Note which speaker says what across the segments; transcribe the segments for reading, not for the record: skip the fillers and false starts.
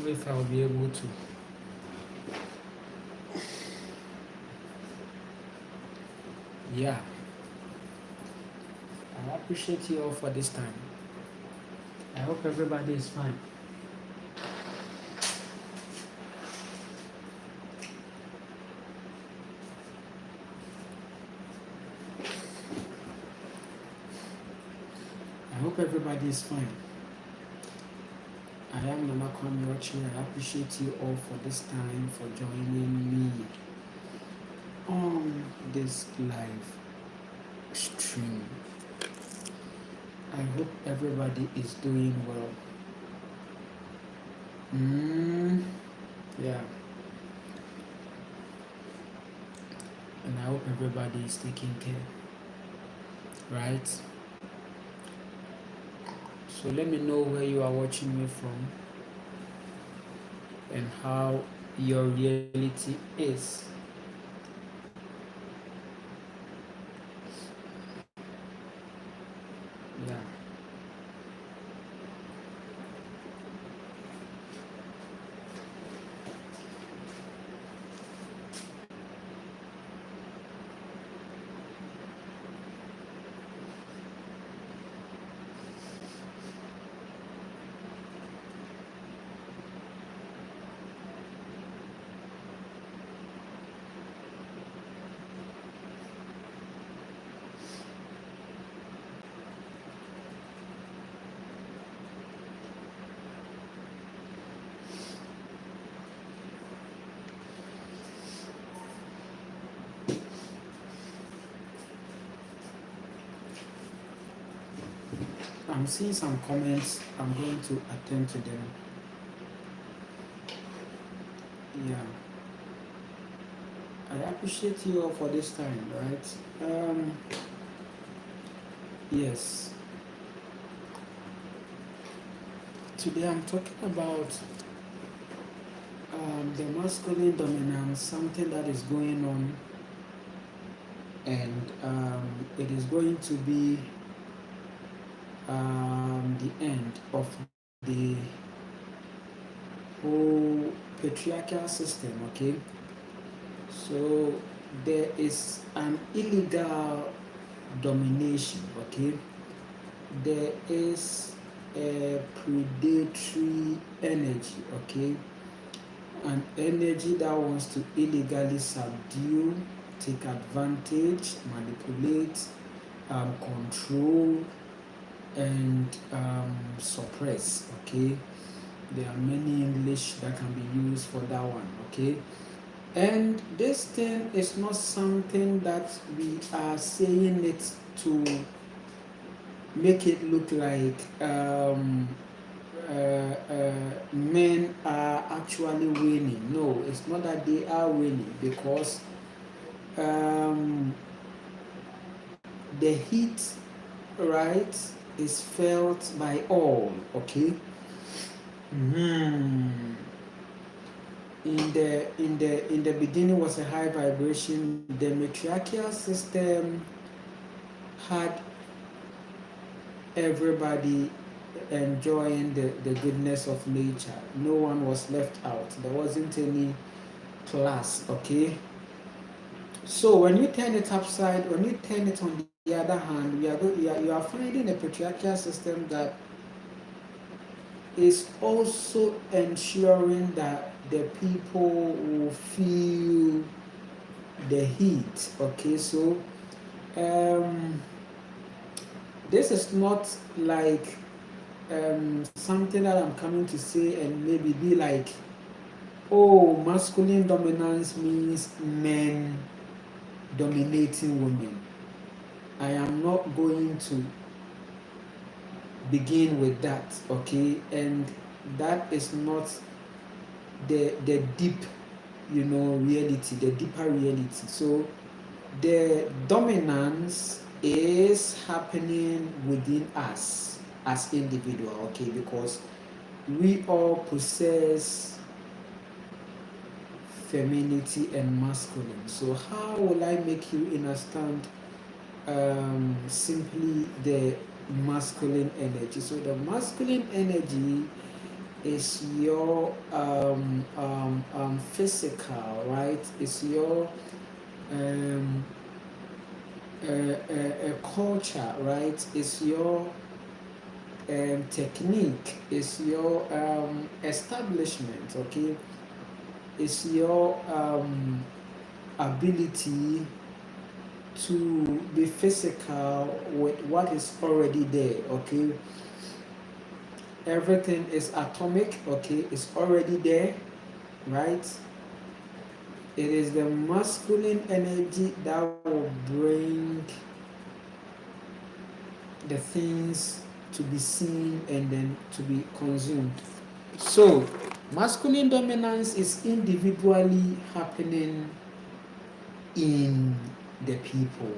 Speaker 1: know if I'll be able to. Yeah. I appreciate you all for this time. I hope everybody is fine. I hope everybody is fine. I am Nana Kwame. I appreciate you all for this time, for joining me on this live stream. I hope everybody is doing well. Yeah. And I hope everybody is taking care. Right? So let me know where you are watching me from and how your reality is. Yeah. I'm seeing some comments. I'm going to attend to them. Yeah. I appreciate you all for this time, right? Yes. Today I'm talking about the masculine dominance, something that is going on, and it is going to be the end of the whole patriarchal system, okay? So there is an illegal domination, okay? There is a predatory energy, okay? An energy that wants to illegally subdue, take advantage, manipulate, control, and suppress, okay? There are many English that can be used for that one, okay? And this thing is not something that we are saying it to make it look like men are actually winning. No, it's not that they are winning, because the heat, right, is felt by all, okay? In the beginning was a high vibration. The matriarchal system had everybody enjoying the goodness of nature. No one was left out. There wasn't any class, okay? So when you turn it upside, when you turn it on the other hand, you are finding a patriarchal system that is also ensuring that the people will feel the heat, okay? So this is not like something that I'm coming to say and maybe be like, oh, masculine dominance means men dominating women. I am not going to begin with that, okay? And that is not the deep, reality, the deeper reality. So the dominance is happening within us as individual, okay? Because we all possess femininity and masculine. So how will I make you understand simply the masculine energy? So the masculine energy is your physical, right? It's your um, culture, right? It's your technique. It's your establishment, okay? It's your ability to be physical with what is already there, okay? Everything is atomic, okay? It's already there, right? It is the masculine energy that will bring the things to be seen and then to be consumed. So, masculine dominance is individually happening in the people.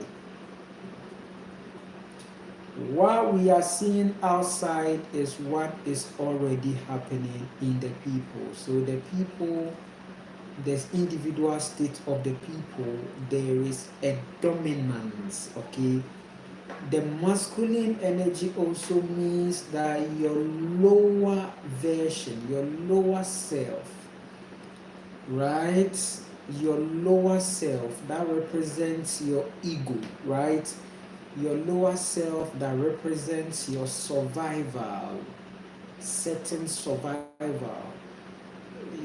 Speaker 1: What we are seeing outside is what is already happening in the people. So, the people, this individual state of the people, there is a dominance, okay? The masculine energy also means that your lower version, your lower self, right? Your lower self that represents your ego, right? Your lower self that represents your survival, certain survival.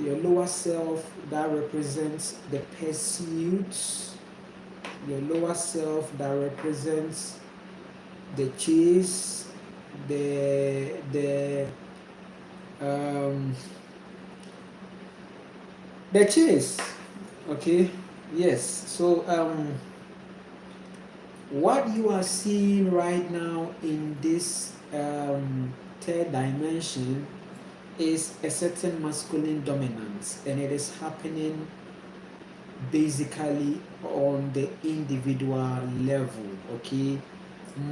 Speaker 1: Your lower self that represents the pursuits. Your lower self that represents the chase, the um the chase. Okay, yes. So what you are seeing right now in this third dimension is a certain masculine dominance, and it is happening basically on the individual level, okay?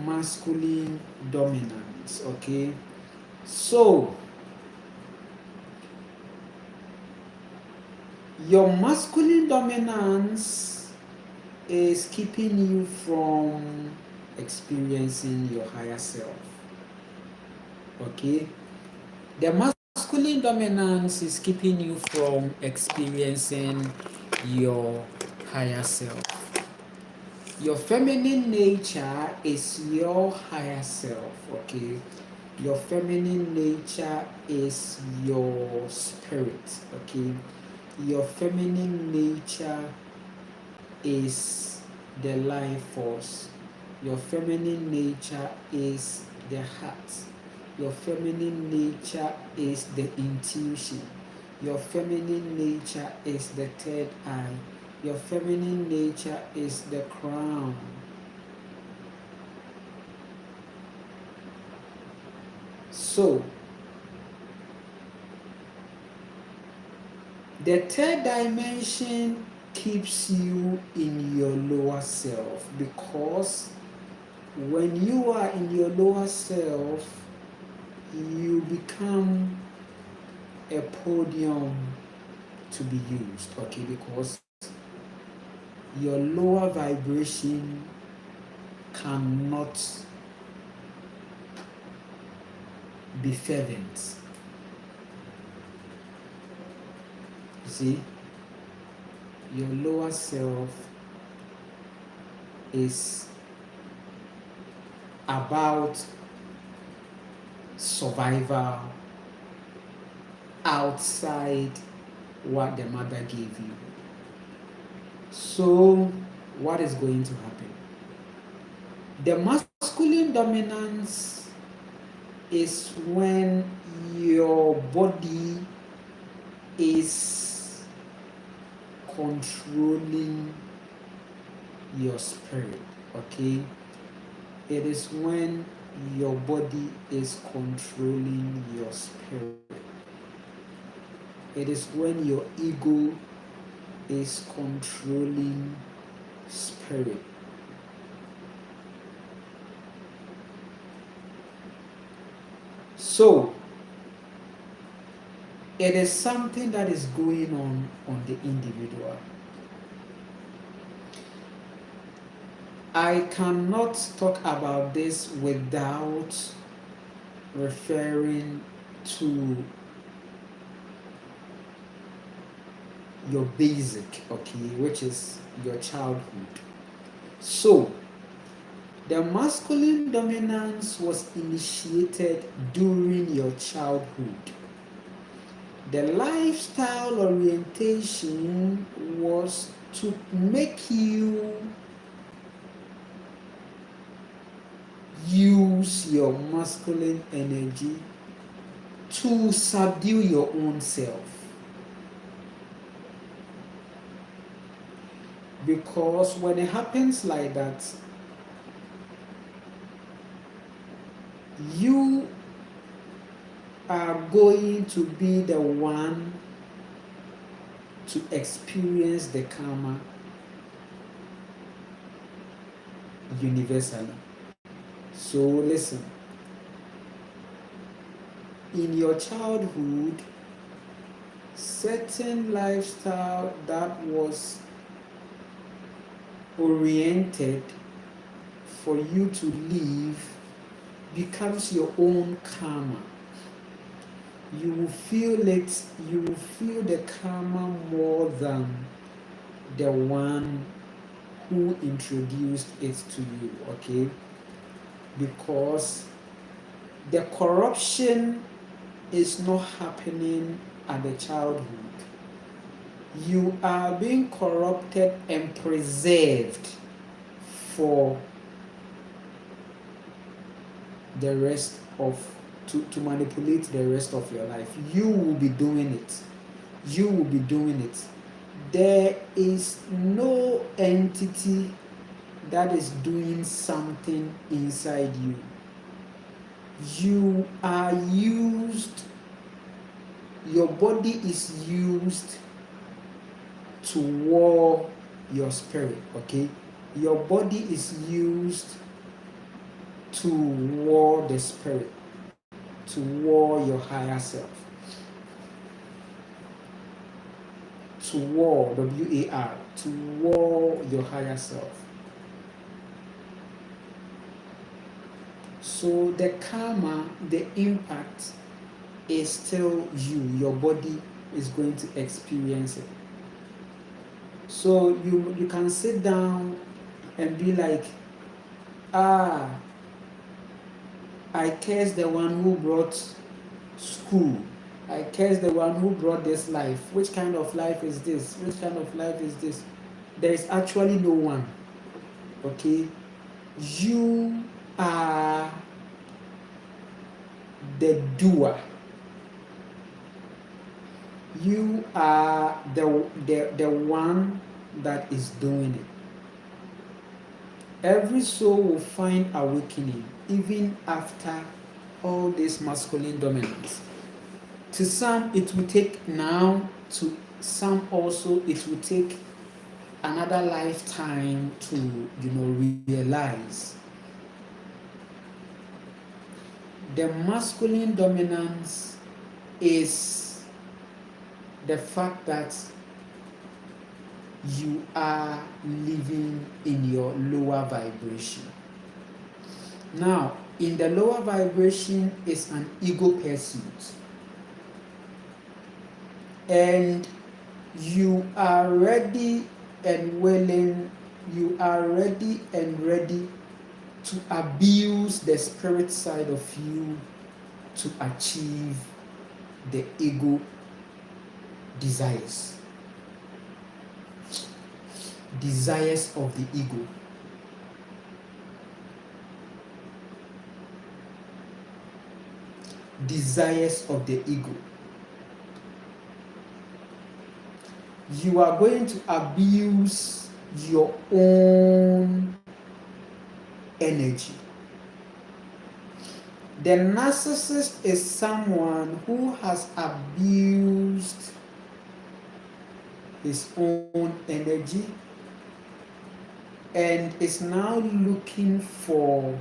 Speaker 1: Masculine dominance, okay? So your masculine dominance is keeping you from experiencing your higher self, okay? The masculine dominance is keeping you from experiencing your higher self. Your feminine nature is your higher self, okay? Your feminine nature is your spirit, okay? Your feminine nature is the life force. Your feminine nature is the heart. Your feminine nature is the intuition. Your feminine nature is the third eye. Your feminine nature is the crown. So, the third dimension keeps you in your lower self, because when you are in your lower self, you become a podium to be used, okay? Because your lower vibration cannot be fervent. You see, your lower self is about survival outside what the mother gave you. So, what is going to happen? The masculine dominance is when your body is controlling your spirit, okay? It is when your body is controlling your spirit. It is when your ego is controlling spirit. So, it is something that is going on the individual. I cannot talk about this without referring to your basic, okay, which is your childhood. So the masculine dominance was initiated during your childhood. The lifestyle orientation was to make you use your masculine energy to subdue your own self. Because when it happens like that, you are going to be the one to experience the karma universally. So listen, in your childhood, certain lifestyle that was oriented for you to live becomes your own karma. You will feel it, you will feel the karma more than the one who introduced it to you, okay? Because the corruption is not happening at the childhood. You are being corrupted and preserved for the rest of, to manipulate the rest of your life. You will be doing it. You will be doing it. There is no entity that is doing something inside you. You are used, your body is used to war your spirit, okay? Your body is used to war the spirit, to war your higher self, to war, W-A-R, to war your higher self. So the karma, the impact is still you. Your body is going to experience it. So you can sit down and be like, I curse the one who brought school. I curse the one who brought this life. Which kind of life is this? Which kind of life is this? There is actually no one. Okay? You are the doer. You are the one that is doing it. Every soul will find awakening even after all this masculine dominance. To some it will take now, to some also it will take another lifetime to realize. The masculine dominance is the fact that you are living in your lower vibration. Now, in the lower vibration is an ego pursuit. And you are ready and willing, you are ready and ready to abuse the spirit side of you to achieve the ego desires. Desires of the ego. Desires of the ego. You are going to abuse your own energy. The narcissist is someone who has abused his own energy and is now looking for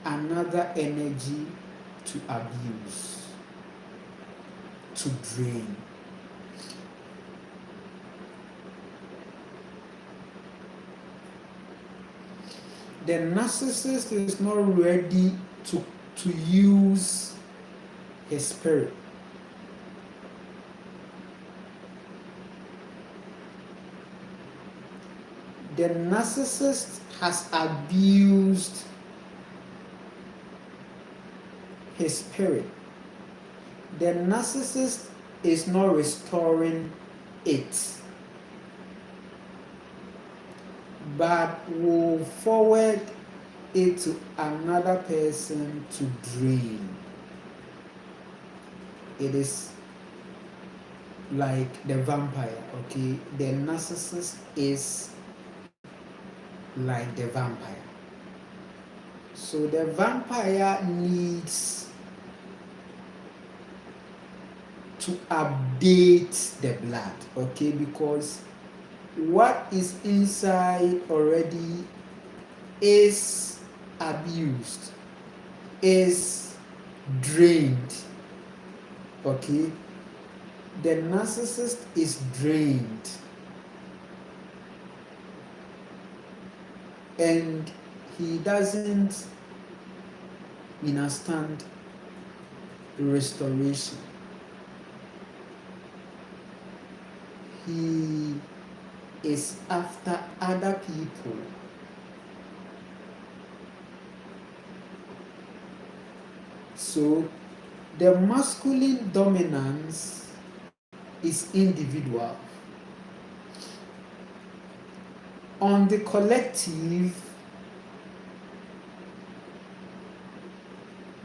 Speaker 1: another energy to abuse, to drain. The narcissist is not ready to use his spirit. the narcissist has abused his spirit. The narcissist is not restoring it, but will forward it to another person to drain. It is like the vampire, okay? The narcissist is like the vampire. So the vampire needs to update the blood, okay? Because what is inside already is abused, is drained, okay? The narcissist is drained, and he doesn't understand restoration. He is after other people. So the masculine dominance is individual. On the collective,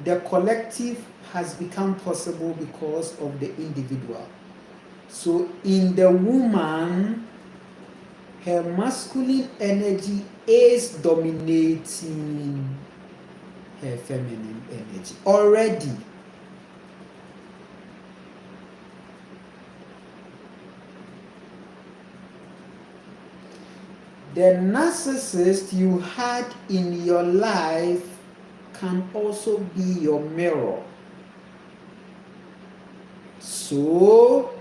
Speaker 1: the collective has become possible because of the individual. So in the woman, her masculine energy is dominating her feminine energy already. The narcissist you had in your life can also be your mirror. So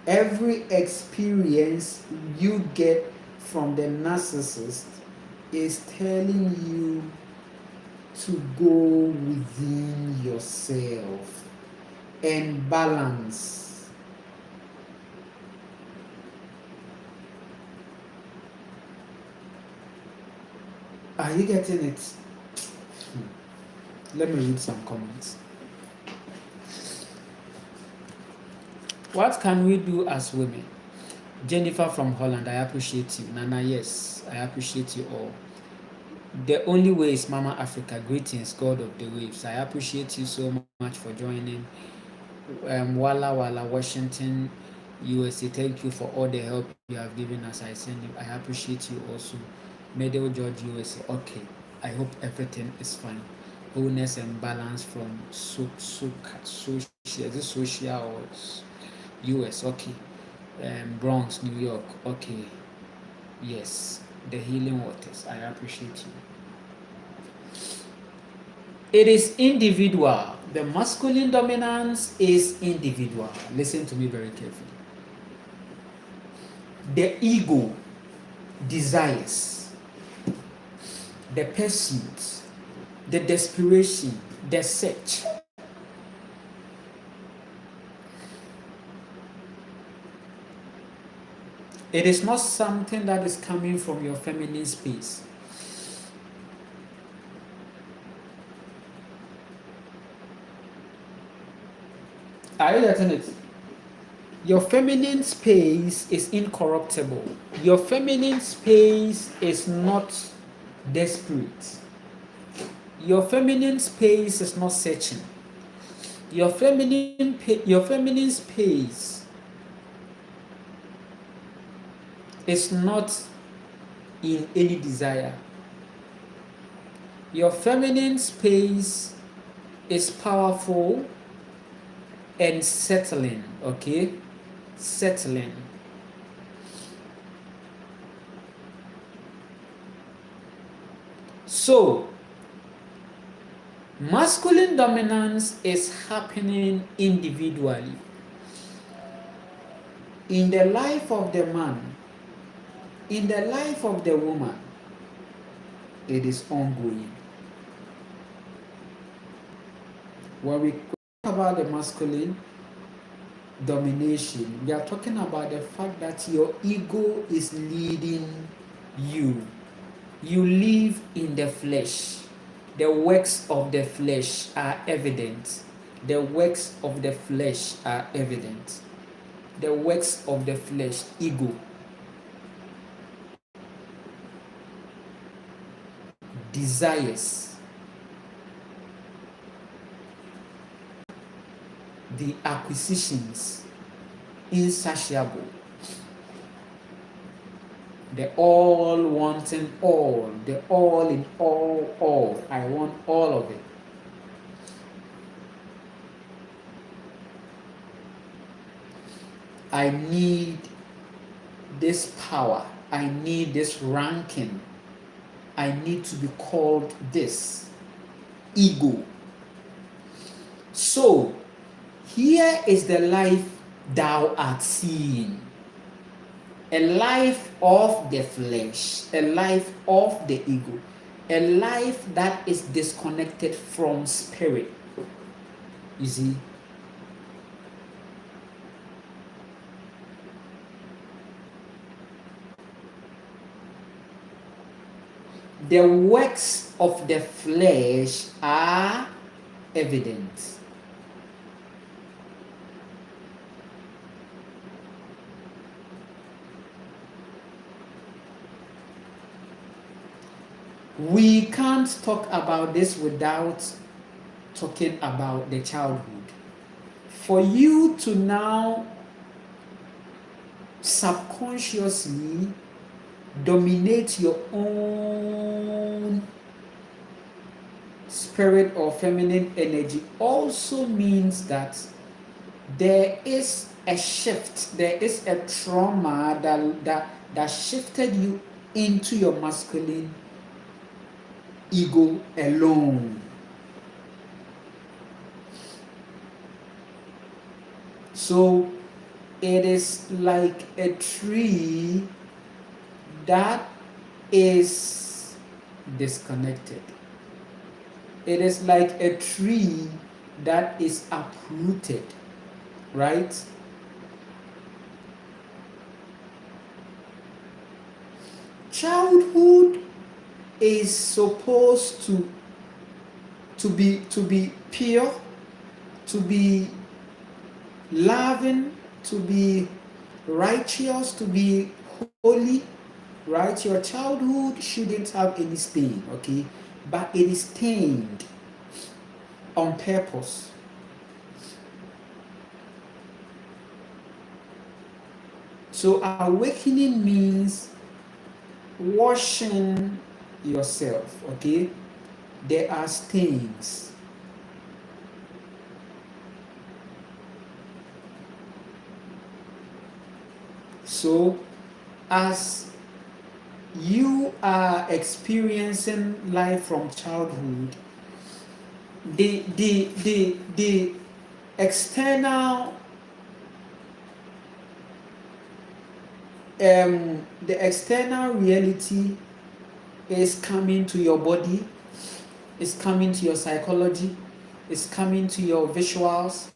Speaker 1: every experience you get from the narcissist is telling you to go within yourself and balance. Are you getting it? Let me read some comments. What can we do as women? Jennifer from Holland, I appreciate you. Nana, yes, I appreciate you all. The only way is Mama Africa. Greetings, God of the Waves. I appreciate you so much for joining. Walla Walla, Washington, USA. Thank you for all the help you have given us. I send you. I appreciate you also. Middle George, USA. Okay, I hope everything is fine. Wholeness and balance from social, is it social or US? Okay. Bronx, New York. Okay. Yes, the healing waters. I appreciate you. It is individual. The masculine dominance is individual. Listen to me very carefully. The ego desires, the pursuit, the desperation, the search. It is not something that is coming from your feminine space. Are you getting it? Your feminine space is incorruptible. Your feminine space is not desperate. Your feminine space is not searching. Your feminine space is not in any desire. Your feminine space is powerful and settling, okay? Settling. So, masculine dominance is happening individually. In the life of the man, in the life of the woman, it is ongoing. When we talk about the masculine, domination. We are talking about the fact that your ego is leading you. You live in the flesh. The works of the flesh are evident. The works of the flesh are evident. The works of the flesh, ego, desires, the acquisitions, insatiable, the all wanting all, the all in all. I want all of it. I need this power. I need this ranking. I need to be called this. Ego. So, here is the life thou art seeing. A life of the flesh, a life of the ego, a life that is disconnected from spirit. You see? The works of the flesh are evident. We can't talk about this without talking about the childhood. For you to now subconsciously dominate your own spirit or feminine energy also means that there is a shift, there is a trauma that shifted you into your masculine ego alone. So it is like a tree that is disconnected. It is like a tree that is uprooted, right? Childhood is supposed to be pure, to be loving, to be righteous, to be holy, right? Your childhood shouldn't have any stain, okay? But it is stained on purpose. So awakening means washing yourself, okay? There are stains. So as you are experiencing life from childhood, the external reality is coming to your body, is coming to your psychology, is coming to your visuals,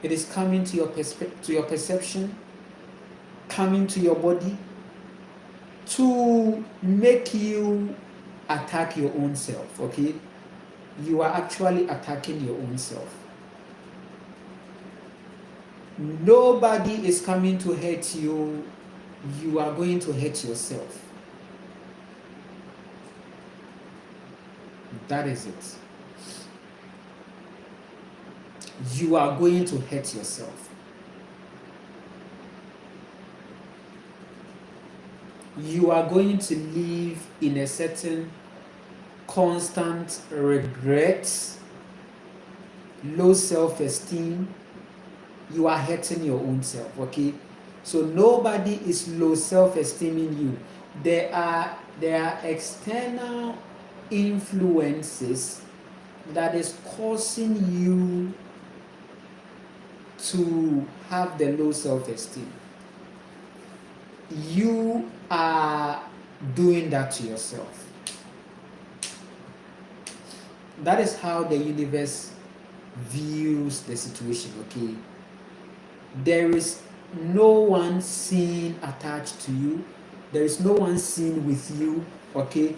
Speaker 1: it is coming to your perception, coming to your body to make you attack your own self, okay? You are actually attacking your own self. Nobody is coming to hurt you. You are going to hurt yourself. That is it. You are going to hurt yourself. You are going to live in a certain constant regret, low self-esteem. You are hurting your own self, okay? So nobody is low self-esteeming you. There are external influences that is causing you to have the low self-esteem. You are doing that to yourself. That is how the universe views the situation, okay? There is no one seen attached to you. There is no one seen with you. Okay?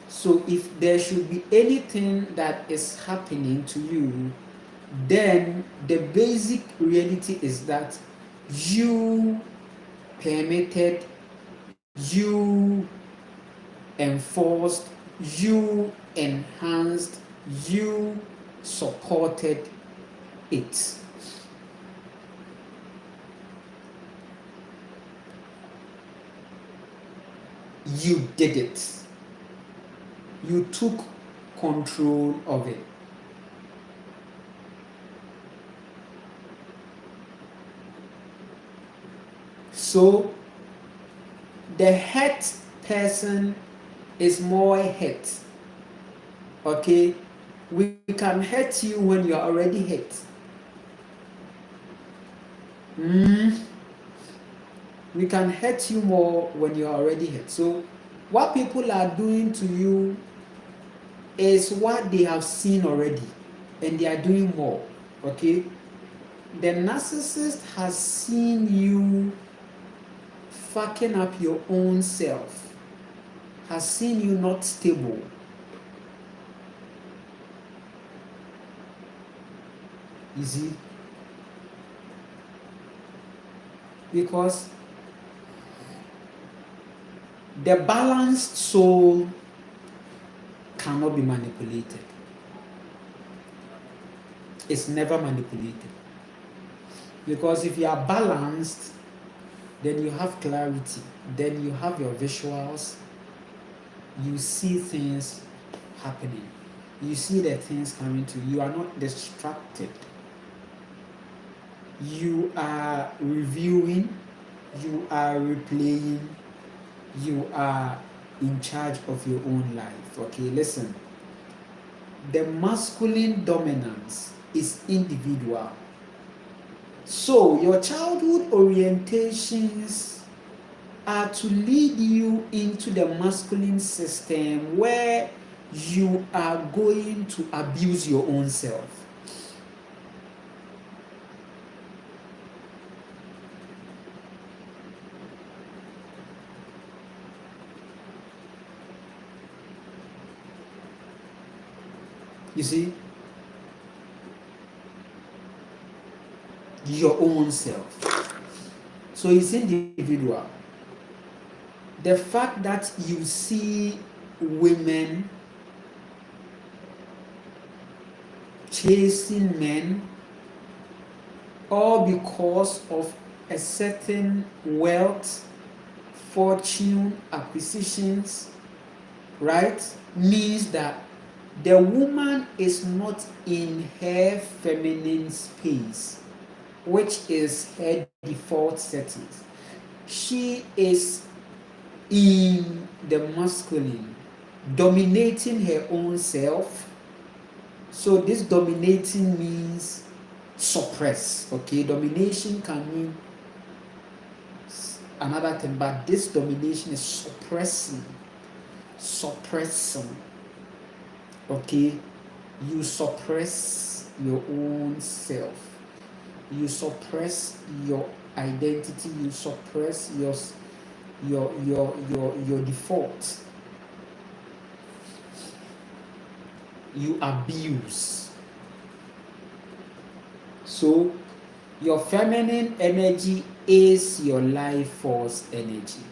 Speaker 1: So if there should be anything that is happening to you, then the basic reality is that you permitted, you enforced, you enhanced, you supported it. You did it. You took control of it. So the hurt person is more hurt. Okay? We can hurt you when you are already hurt. We can hurt you more when you are already hurt. So what people are doing to you is what they have seen already, and they are doing more. Okay? The narcissist has seen you fucking up your own self, has seen you not stable. You see? Because the balanced soul cannot be manipulated. It's never manipulated. Because if you are balanced, then you have clarity, then you have your visuals, you see things happening, you see the things coming to you, you are not distracted, you are reviewing, you are replaying, you are in charge of your own life. Okay, listen, the masculine dominance is individual. So your childhood orientations are to lead you into the masculine system where you are going to abuse your own self. You see? Your own self. So it's individual. The fact that you see women chasing men all because of a certain wealth, fortune, acquisitions, right, means that the woman is not in her feminine space, which is her default settings. She is in the masculine, dominating her own self. So this dominating means suppress. Okay, domination can mean another thing, but this domination is suppressing. Okay, you suppress your own self, you suppress your identity, you suppress your default, you abuse. So your feminine energy is your life force energy.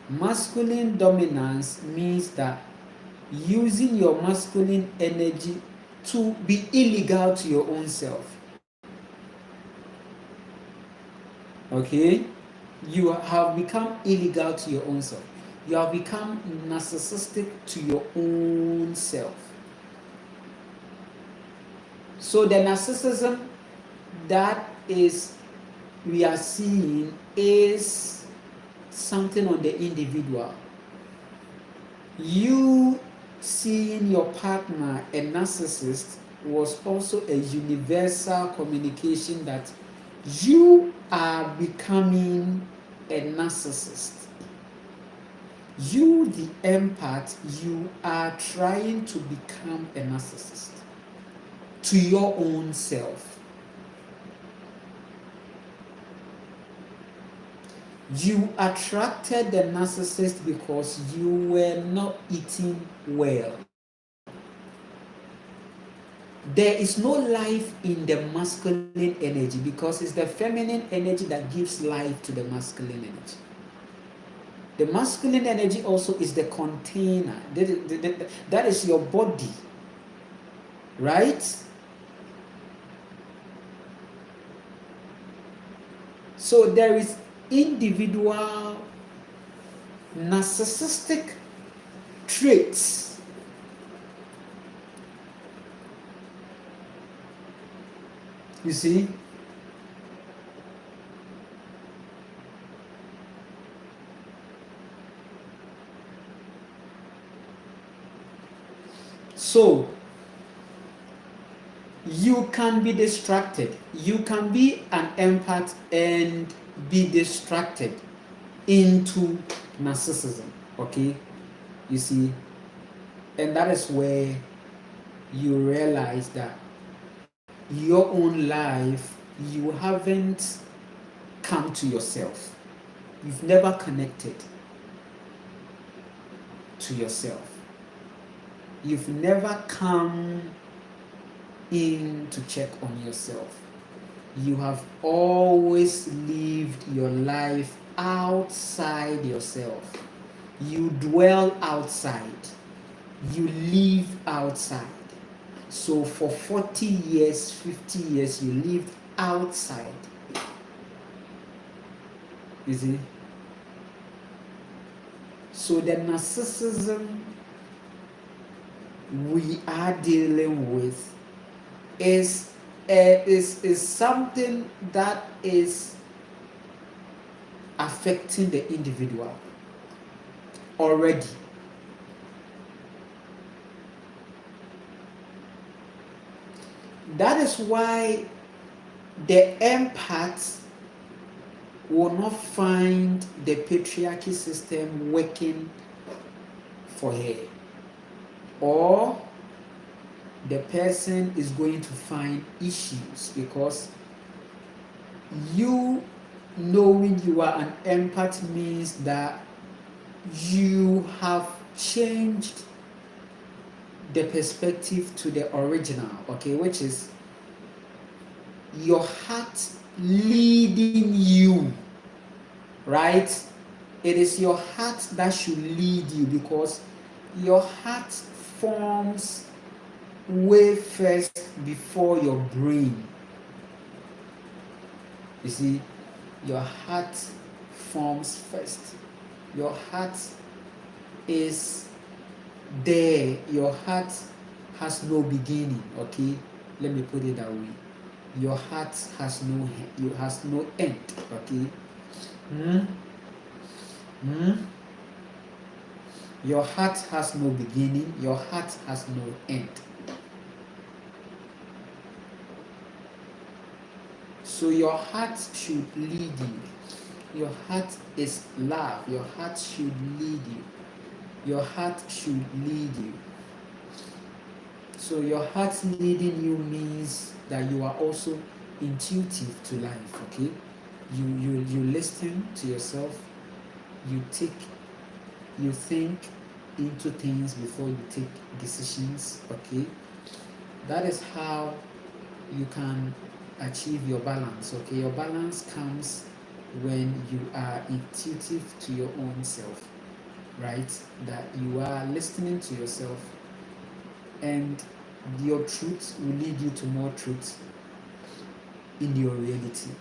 Speaker 1: Masculine dominance means that using your masculine energy to be illegal to your own self. Okay? You have become illegal to your own self. You have become narcissistic to your own self. So the narcissism that we are seeing is something on the individual. You seeing your partner a narcissist was also a universal communication that you are becoming a narcissist. You, the empath, you are trying to become a narcissist to your own self. You attracted the narcissist because you were not eating well. There is no life in the masculine energy because it's the feminine energy that gives life to the masculine energy. The masculine energy also is the container. That is your body, right? So there is individual narcissistic traits. You see? So you can be distracted. You can be an empath and be distracted into narcissism. Okay? You see? And that is where you realize that your own life, you haven't come to yourself. You've never connected to yourself. You've never come in to check on yourself. You have always lived your life outside yourself. You dwell outside. You live outside. So for 40 years, 50 years, you lived outside. You see? So the narcissism we are dealing with is something that is affecting the individual already. That is why the empaths will not find the patriarchy system working for her, or the person is going to find issues because you knowing you are an empath means that you have changed the perspective to the original, okay, which is your heart leading you, right? It is your heart that should lead you because your heart forms way first before your brain. You see, your heart forms first. Your heart is there. Your heart has no beginning, okay? Let me put it that way. Your heart has no end, okay? Your heart has no beginning, your heart has no end. So your heart should lead you. Your heart is love. Your heart should lead you. Your heart should lead you. So your heart leading you means that you are also intuitive to life, okay? You listen to yourself, you think into things before you take decisions, okay? That is how you can achieve your balance, okay? Your balance comes when you are intuitive to your own self, right? That you are listening to yourself, and your truth will lead you to more truth in your reality.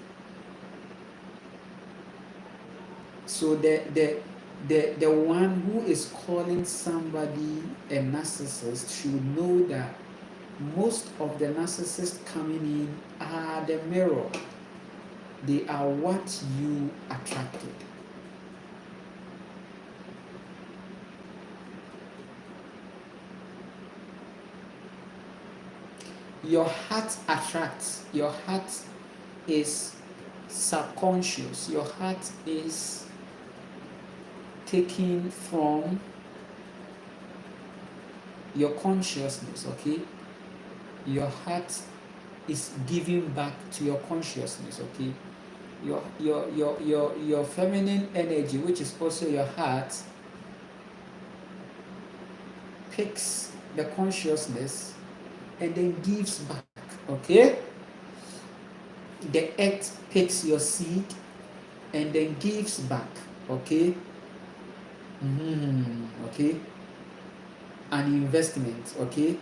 Speaker 1: So the one who is calling somebody a narcissist should know that most of the narcissists coming in are the mirror. They are what you attracted. Your heart attracts. Your heart is subconscious. Your heart is taken from your consciousness, okay? Your heart is giving back to your consciousness, okay? your feminine energy, which is also your heart, picks the consciousness and then gives back. Okay? The earth picks your seed and then gives back. Okay? Okay? An investment. Okay?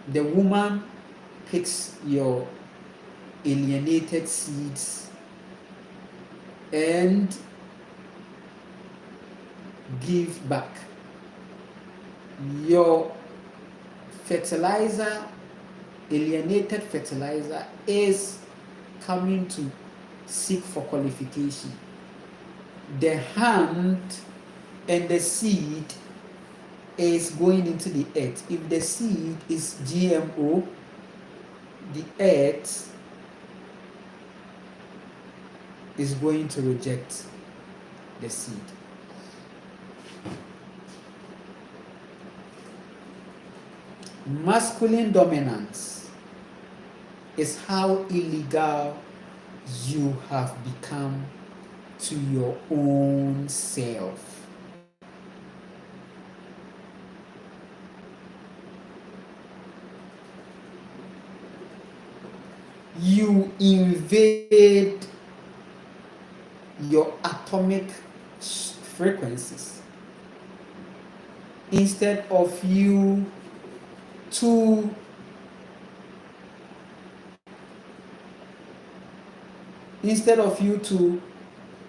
Speaker 1: The woman picks your alienated seeds and give back. Your fertilizer, alienated fertilizer, is coming to seek for qualification. The hand and the seed is going into the earth. If the seed is GMO, the earth is going to reject the seed. Masculine dominance is how illegal you have become to your own self. You invade your atomic frequencies instead of you to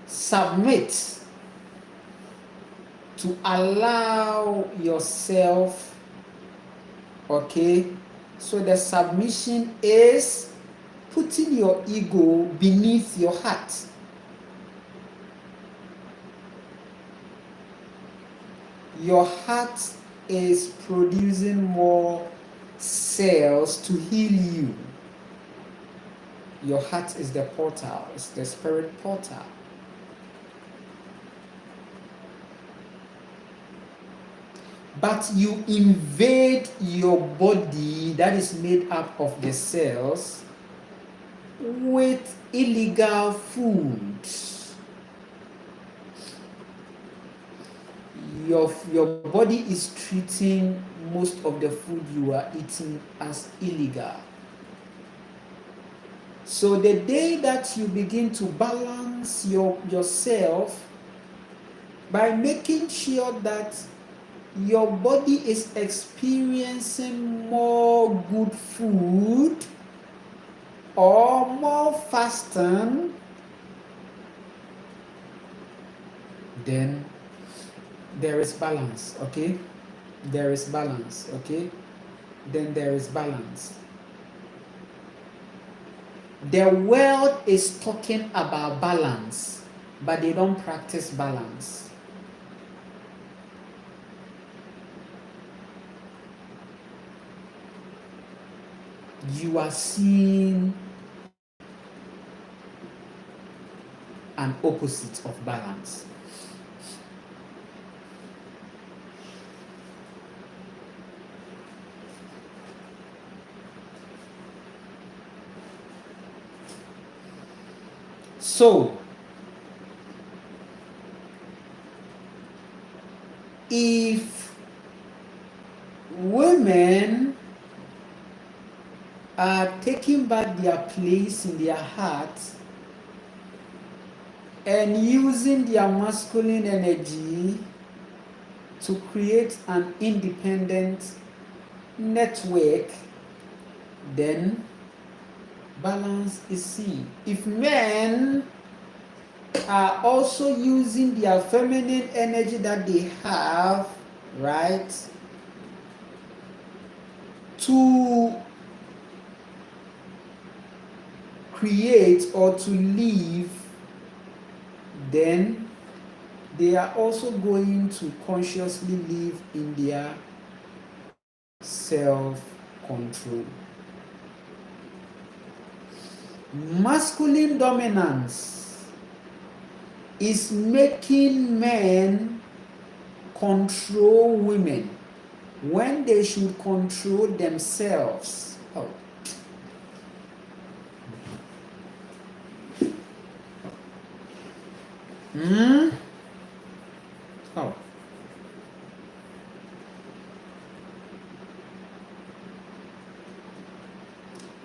Speaker 1: submit, to allow yourself. Okay, so the submission is putting your ego beneath your heart. Your heart is producing more cells to heal you. Your heart is the portal, it's the spirit portal. But you invade your body that is made up of the cells with illegal foods. Your body is treating most of the food you are eating as illegal. So the day that you begin to balance yourself by making sure that your body is experiencing more good food or more fasting, then there is balance. Okay, there is balance. Okay, then there is balance. The world is talking about balance, but they don't practice balance. You are seeing an opposite of balance. So, if women are taking back their place in their heart and using their masculine energy to create an independent network, then balance is seen. If men are also using their feminine energy that they have, right, to create or to live, then they are also going to consciously live in their self-control. Masculine dominance is making men control women when they should control themselves. Oh.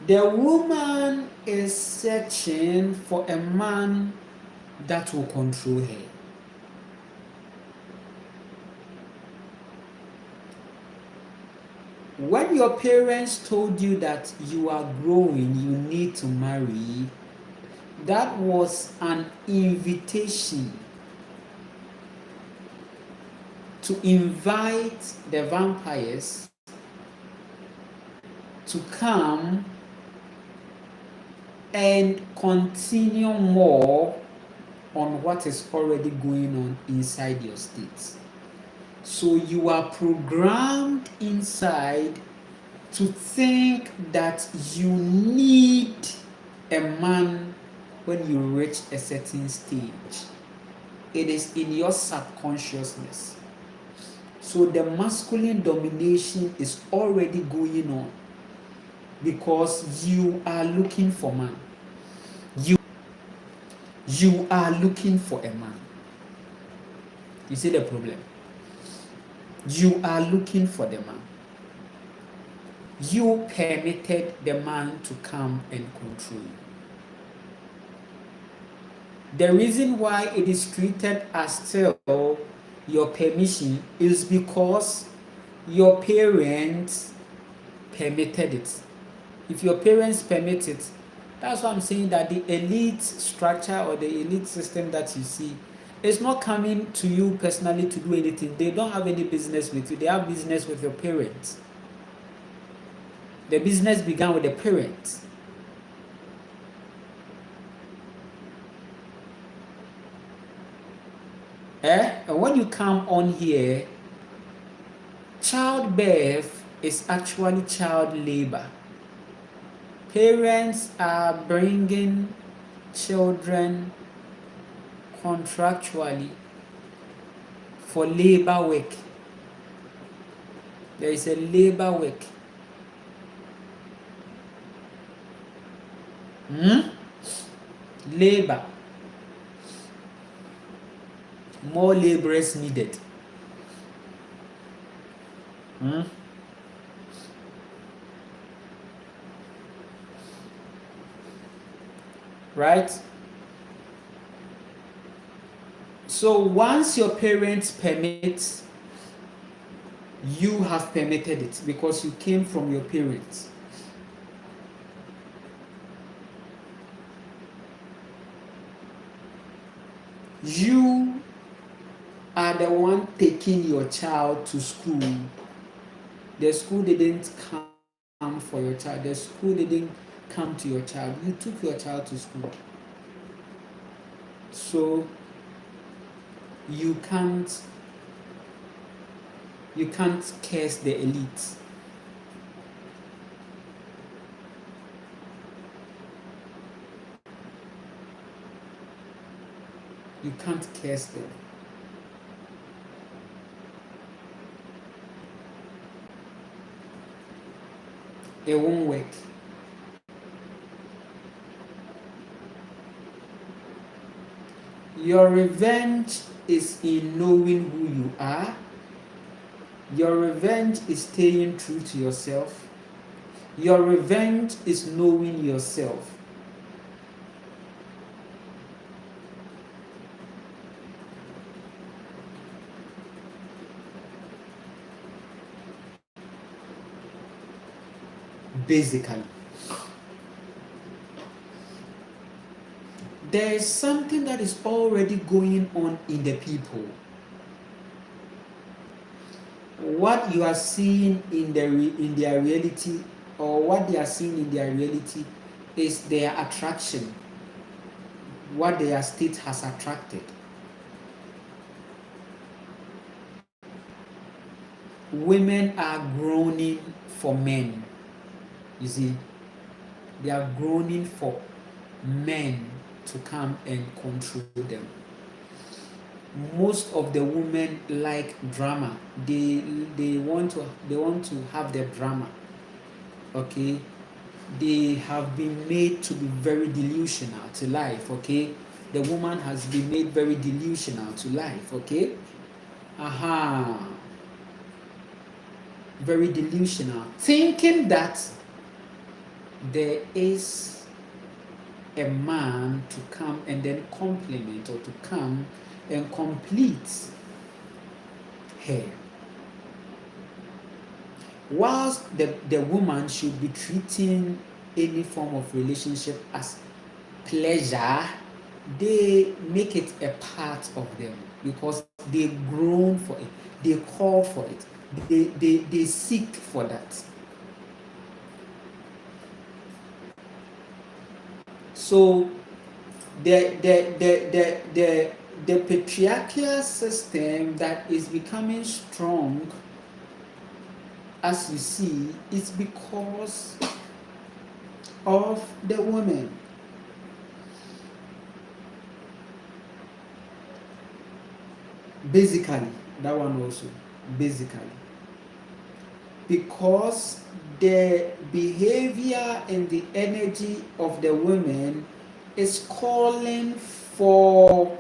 Speaker 1: The woman is searching for a man that will control her. When your parents told you that you are growing, you need to marry, that was an invitation to invite the vampires to come and continue more on what is already going on inside your state. So you are programmed inside to think that you need a man when you reach a certain stage. It is in your subconsciousness. So the masculine domination is already going on because you are looking for man. You are looking for a man. You see the problem? You are looking for the man. You permitted the man to come and control you. The reason why it is treated as still your permission is because your parents permitted it. If your parents permit it, that's why I'm saying that the elite structure or the elite system that you see is not coming to you personally to do anything. They don't have any business with you. They have business with your parents. The business began with the parents. And when you come on here, childbirth is actually child labor. Parents are bringing children contractually for labor work. There is a labor work. Labor. More laborers needed. Right? So once your parents permit, you have permitted it because you came from your parents. You are the one taking your child to school. The school didn't come for your child. The school didn't come to your child. You took your child to school. So you can't curse the elite. You can't curse them. It won't work. Your revenge is in knowing who you are. Your revenge is staying true to yourself. Your revenge is knowing yourself. Basically, there is something that is already going on in the people. What you are seeing in their reality, or what they are seeing in their reality, is their attraction. What their state has attracted. Women are groaning for men. You see, they are groaning for men to come and control them. Most of the women like drama. They want to have the drama. Okay, they have been made to be very delusional to life. Okay, the woman has been made very delusional to life, okay? Very delusional, thinking that there is a man to come and then complement or to come and complete her. Whilst the woman should be treating any form of relationship as pleasure, they make it a part of them because they groan for it, they call for it, they seek for that. So the patriarchal system that is becoming strong, as you see, is because of the women. Basically, that one also, basically. Because the behavior and the energy of the women is calling for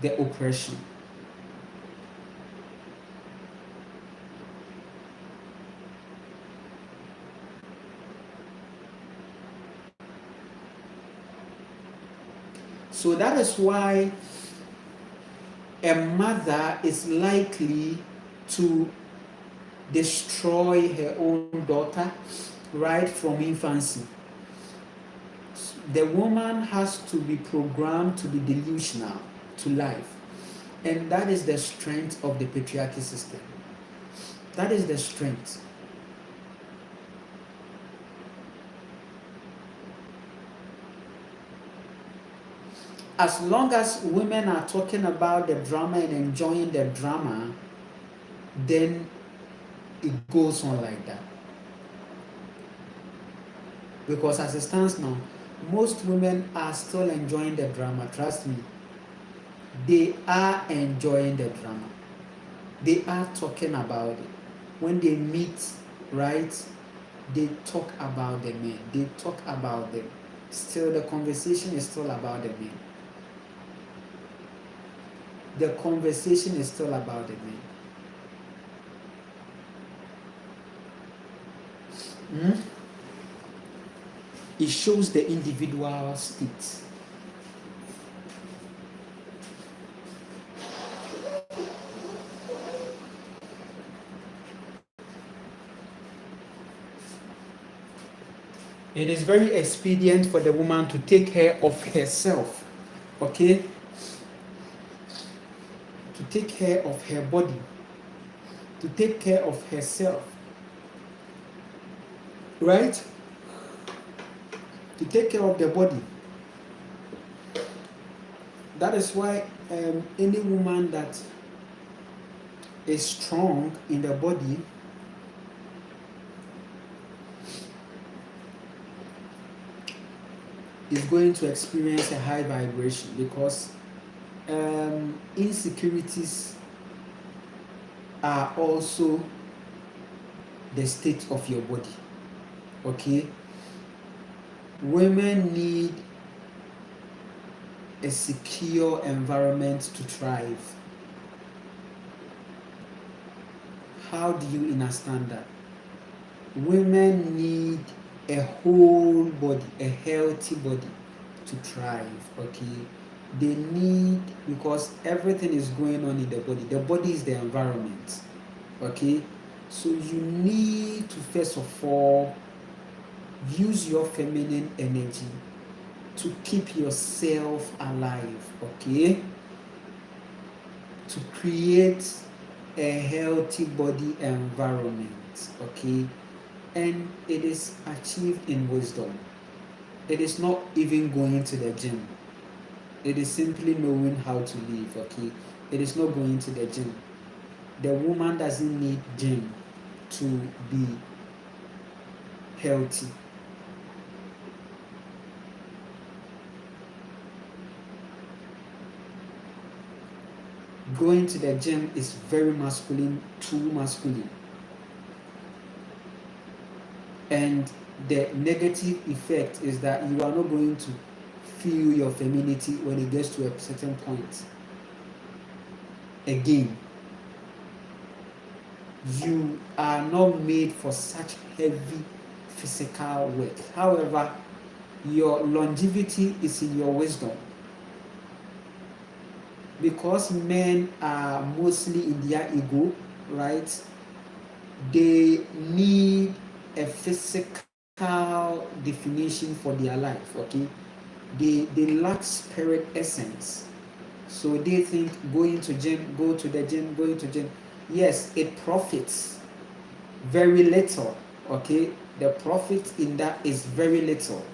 Speaker 1: the oppression. So that is why a mother is likely to destroy her own daughter right from infancy. The woman has to be programmed to be delusional to life. And that is the strength of the patriarchy system. That is the strength. As long as women are talking about the drama and enjoying the drama, then it goes on like that. Because as it stands now, most women are still enjoying the drama. Trust me. They are enjoying the drama. They are talking about it. When they meet, right, they talk about the men. They talk about them. Still, the conversation is still about the men. The conversation is still about the men. It shows the individual state. It is very expedient for the woman to take care of herself, okay? To take care of her body, to take care of herself, right? To take care of the body. That is why any woman that is strong in the body is going to experience a high vibration because insecurities are also the state of your body, okay? Women need a secure environment to thrive. How do you understand that? Women need a whole body, a healthy body to thrive, okay? They need, because everything is going on in the body. The body is the environment, okay? So you need to first of all use your feminine energy to keep yourself alive, okay? To create a healthy body environment, okay? And it is achieved in wisdom. It is not even going to the gym. It is simply knowing how to live, okay? It is not going to the gym. The woman doesn't need gym to be healthy. Going to the gym is very masculine, too masculine. And the negative effect is that you are not going to feel your femininity when it gets to a certain point. Again, you are not made for such heavy physical work. However, your longevity is in your wisdom. Because men are mostly in their ego, right? They need a physical definition for their life, okay? They lack spirit essence. So they think going to gym, go to the gym, going to gym. Yes, it profits very little, okay? The profit in that is very little.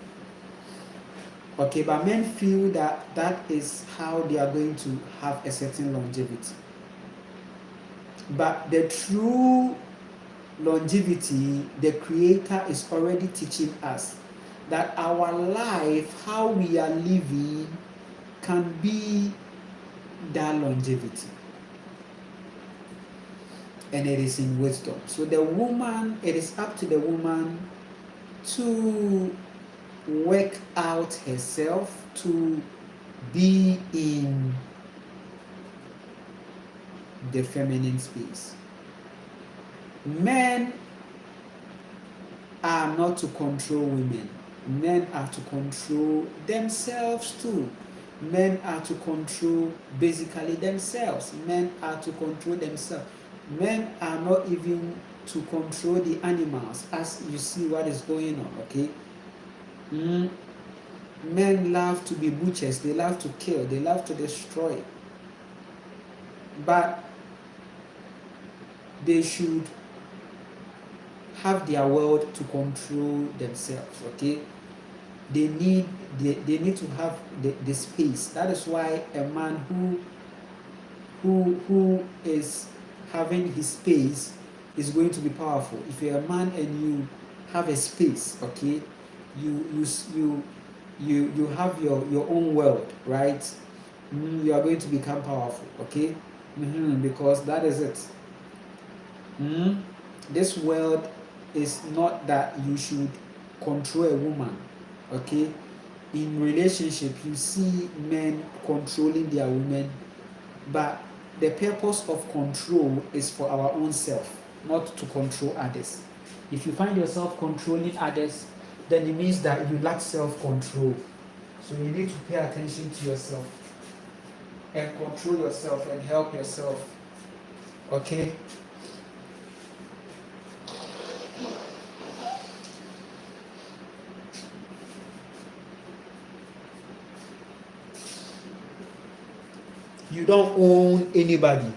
Speaker 1: Okay, but men feel that that is how they are going to have a certain longevity. But the true longevity, the Creator is already teaching us that our life, how we are living, can be that longevity. And it is in wisdom. So the woman, it is up to the woman to work out herself, to be in the feminine space. Men are not to control women. Men are to control themselves too. Men are to control basically themselves. Men are to control themselves. Men are not even to control the animals, as you see what is going on, okay? Men love to be butchers, they love to kill, they love to destroy. But they should have their world to control themselves, okay? They need to have the space. That is why a man who is having his space is going to be powerful. If you're a man and you have a space, okay, you have your own world, right? You are going to become powerful, okay? Because that is it. This world is not that you should control a woman, okay? In relationship, you see men controlling their women, but the purpose of control is for our own self, not to control others. If you find yourself controlling others, then it means that you lack self-control. So you need to pay attention to yourself and control yourself and help yourself, okay? You don't own anybody.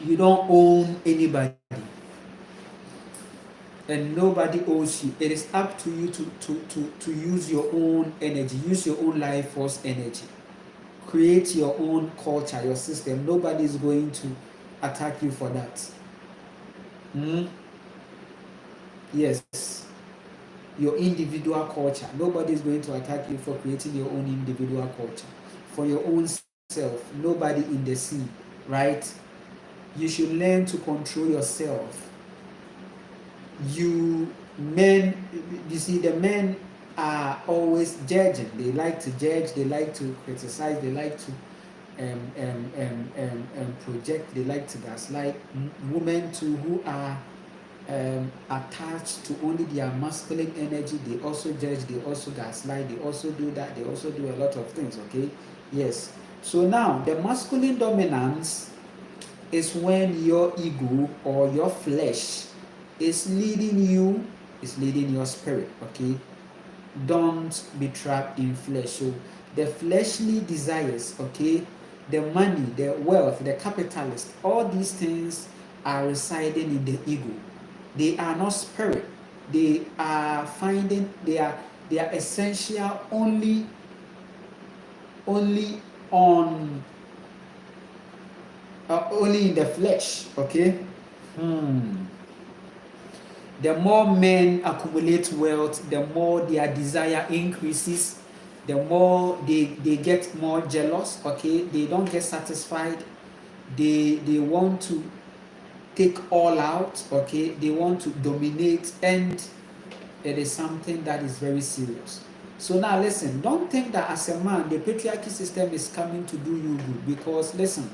Speaker 1: You don't own anybody. And nobody owes you. It is up to you to use your own energy, use your own life force energy. Create your own culture, your system. Nobody is going to attack you for that. Yes. Your individual culture. Nobody is going to attack you for creating your own individual culture. For your own self. Nobody in the sea, right? You should learn to control yourself. You see, the men are always judging. They like to judge, they like to criticize, they like to project, they like to gaslight. Women too, who are attached to only their masculine energy, they also judge, they also gaslight, they also do that, they also do a lot of things, okay? Yes. So now, the masculine dominance is when your ego or your flesh is leading you, is leading your spirit, okay? Don't be trapped in flesh. So the fleshly desires, okay, the money, the wealth, the capitalist, all these things are residing in the ego. They are not spirit. They are they are essential only in the flesh, okay? The more men accumulate wealth, the more their desire increases, the more they get more jealous, okay? They don't get satisfied. They want to take all out, okay? They want to dominate, and it is something that is very serious. So now listen, don't think that as a man, the patriarchy system is coming to do you good, because listen,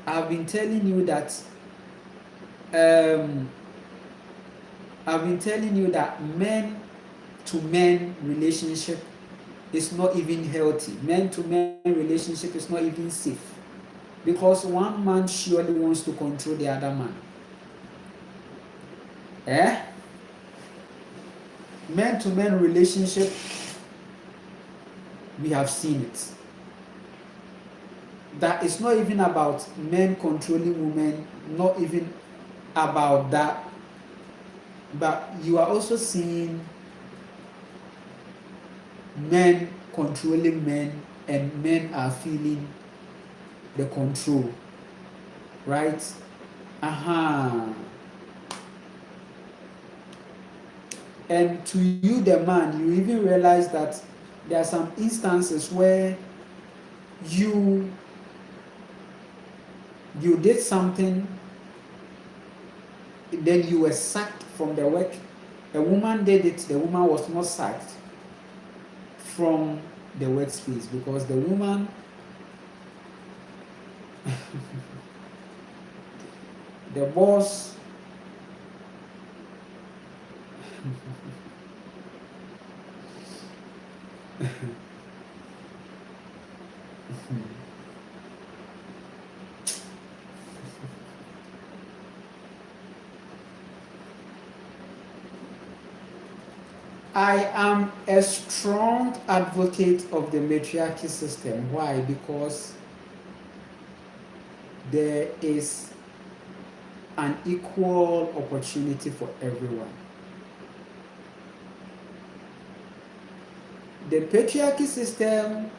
Speaker 1: I've been telling you that men to men relationship is not even healthy. Men to men relationship is not even safe, because one man surely wants to control the other man. Men to men relationship, we have seen it. That it's not even about men controlling women, not even about that, but you are also seeing men controlling men, and men are feeling the control, right? And to you, the man, you even realize that there are some instances where you did something, then you were sacked from the work. A woman did it, the woman was not sacked from the workspace, because the woman the boss I am a strong advocate of the matriarchy system. Why? Because there is an equal opportunity for everyone. The patriarchy system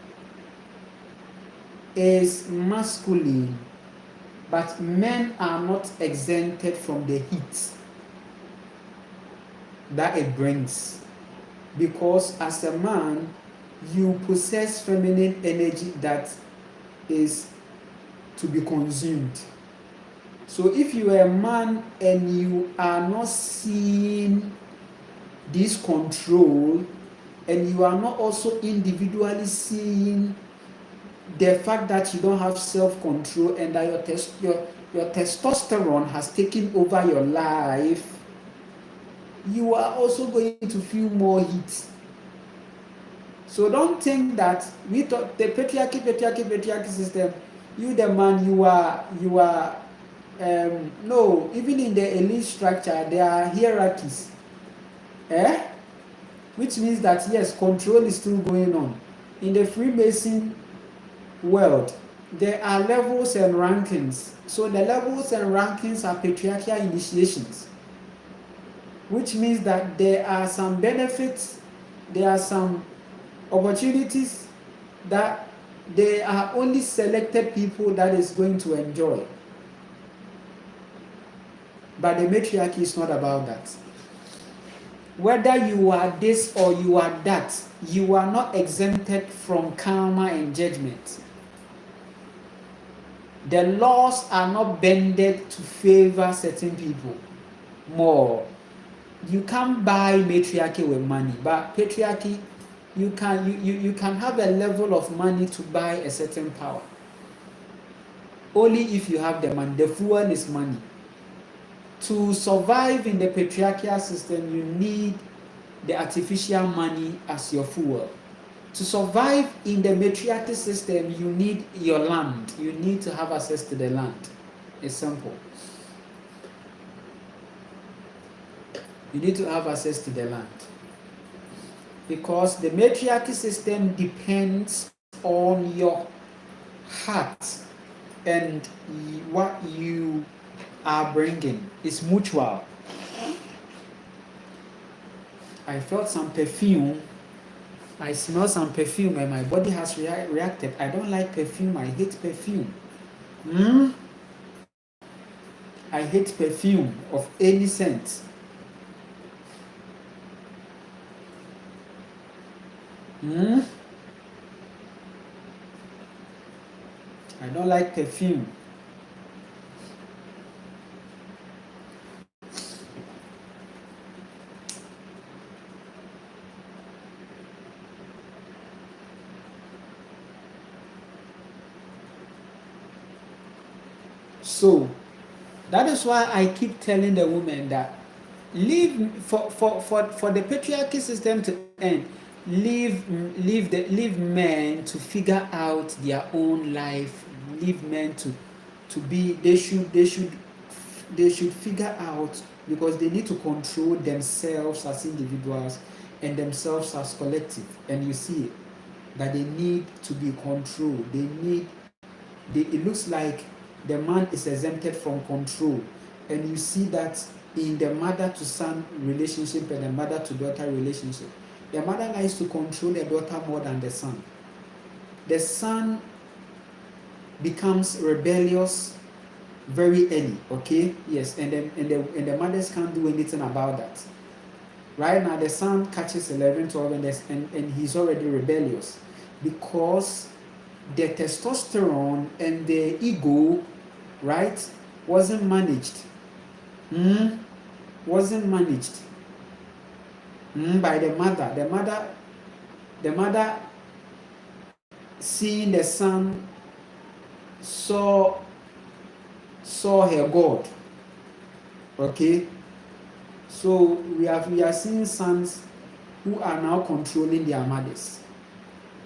Speaker 1: is masculine, but men are not exempted from the heat that it brings. Because as a man, you possess feminine energy that is to be consumed. So if you are a man and you are not seeing this control, and you are not also individually seeing the fact that you don't have self-control, and that your testosterone has taken over your life, you are also going to feel more heat. So don't think that we thought the patriarchy system, you the man, you are no, even in the elite structure there are hierarchies, which means that yes, control is still going on. In the Freemason world, there are levels and rankings. So the levels and rankings are patriarchal initiations, which means that there are some benefits, there are some opportunities that they are only selected people that is going to enjoy. But the matriarchy is not about that. Whether you are this or you are that, you are not exempted from karma and judgment. The laws are not bended to favor certain people more. You can't buy matriarchy with money, but patriarchy, you can have a level of money to buy a certain power. Only if you have the money. The fuel is money. To survive in the patriarchal system, you need the artificial money as your fuel. To survive in the matriarchal system, you need your land. You need to have access to the land. It's simple. You need to have access to the land. Because the matriarchal system depends on your heart and what you are bringing. It's mutual. I felt some perfume. I smell some perfume and my body has reacted. I don't like perfume. I hate perfume. I hate perfume of any scent. I don't like perfume. So that is why I keep telling the women that leave for the patriarchy system to end. Leave men to figure out their own life. Leave men to be. They should figure out, because they need to control themselves as individuals and themselves as collective. And you see that they need to be controlled. It looks like the man is exempted from control, and you see that in the mother to son relationship and the mother to daughter relationship. The mother likes to control the daughter more than the son. The son becomes rebellious very early, okay? Yes, and the mothers can't do anything about that. Right now the son catches 11, 12, and he's already rebellious, because the testosterone and the ego, right, wasn't managed. Wasn't managed by the mother. The mother seeing the son saw her God. Okay, so we are seeing sons who are now controlling their mothers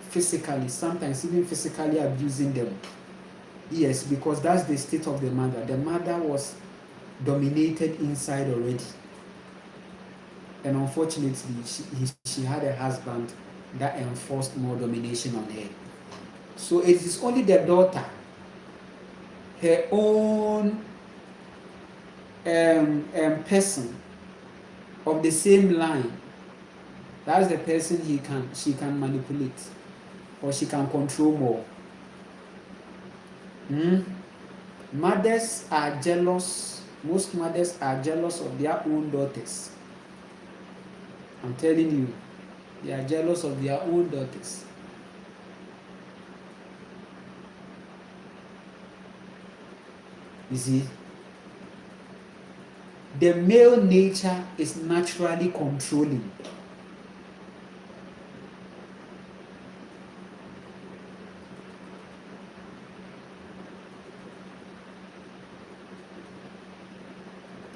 Speaker 1: physically, sometimes even physically abusing them. Yes, because that's the state of the mother. The mother was dominated inside already, and unfortunately she had a husband that enforced more domination on her. So it is only the daughter, her own person of the same line. That's the person she can manipulate, or she can control more. Mothers are jealous. Most mothers are jealous of their own daughters. I'm telling you, they are jealous of their own daughters. You see, the male nature is naturally controlling.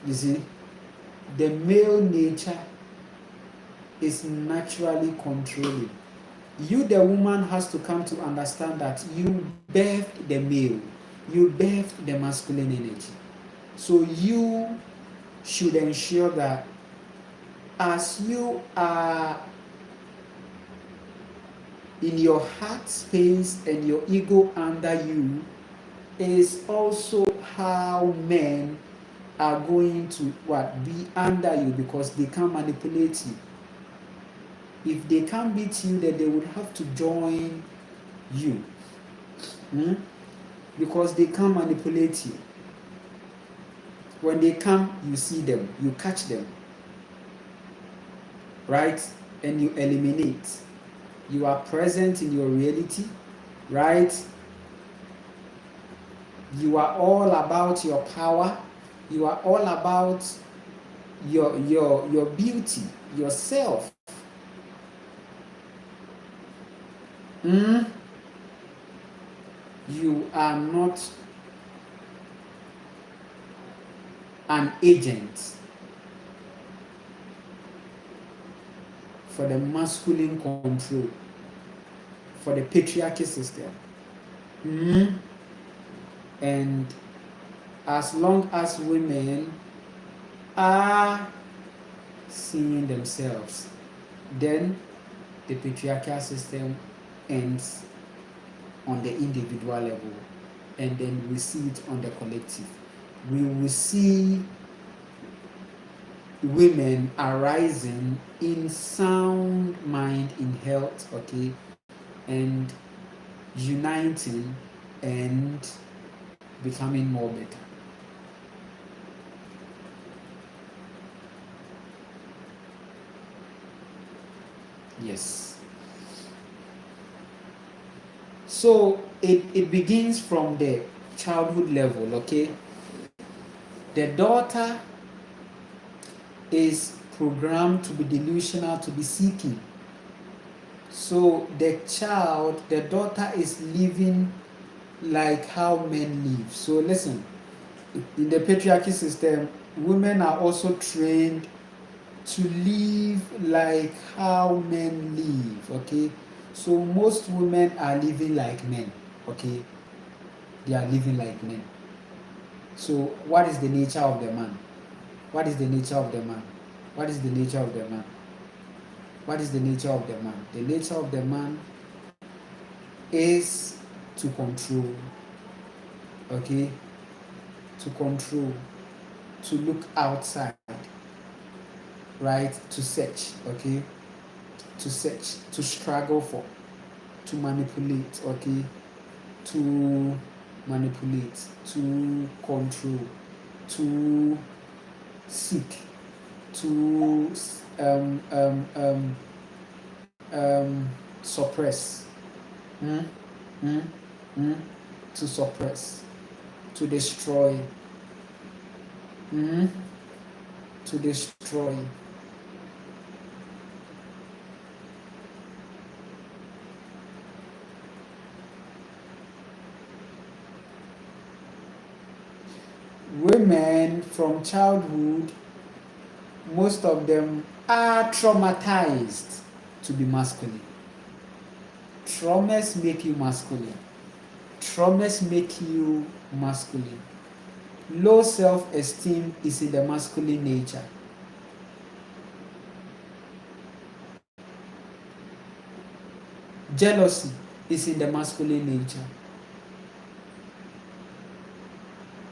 Speaker 1: You see, the male nature is naturally controlling. You, the woman, has to come to understand that you birthed the male, you birthed the masculine energy. So you should ensure that as you are in your heart space and your ego under you, is also how men are going to be under you, because they can manipulate you. If they can't beat you, then they would have to join you, because they can manipulate you. When they come, you see them, you catch them, right? And you eliminate. You are present in your reality, right? You are all about your power. You are all about your beauty, yourself. You are not an agent for the masculine control, for the patriarchy system. And as long as women are seeing themselves, then the patriarchal system ends on the individual level, and then we see it on the collective. We will see women arising in sound mind, in health, okay, and uniting and becoming more better. Yes. So it begins from the childhood level, okay? The daughter is programmed to be delusional, to be seeking. So the daughter is living like how men live. So listen, In the patriarchy system, women are also trained to live like how men live. Okay, so most women are living like men. Okay, they are living like men. So what is the nature of the man? What is the nature of the man? What is the nature of the man? What is the nature of the man? The nature of the man is to control. Okay, to control, to look outside, right? To search. Okay, to search, to struggle for, to manipulate. Okay, to manipulate, to control, to seek, to suppress, mm? Mm? Mm? To suppress, to destroy, mm? To destroy. Women from childhood, most of them are traumatized to be masculine. Traumas make you masculine. Traumas make you masculine. Low self-esteem is in the masculine nature. Jealousy is in the masculine nature.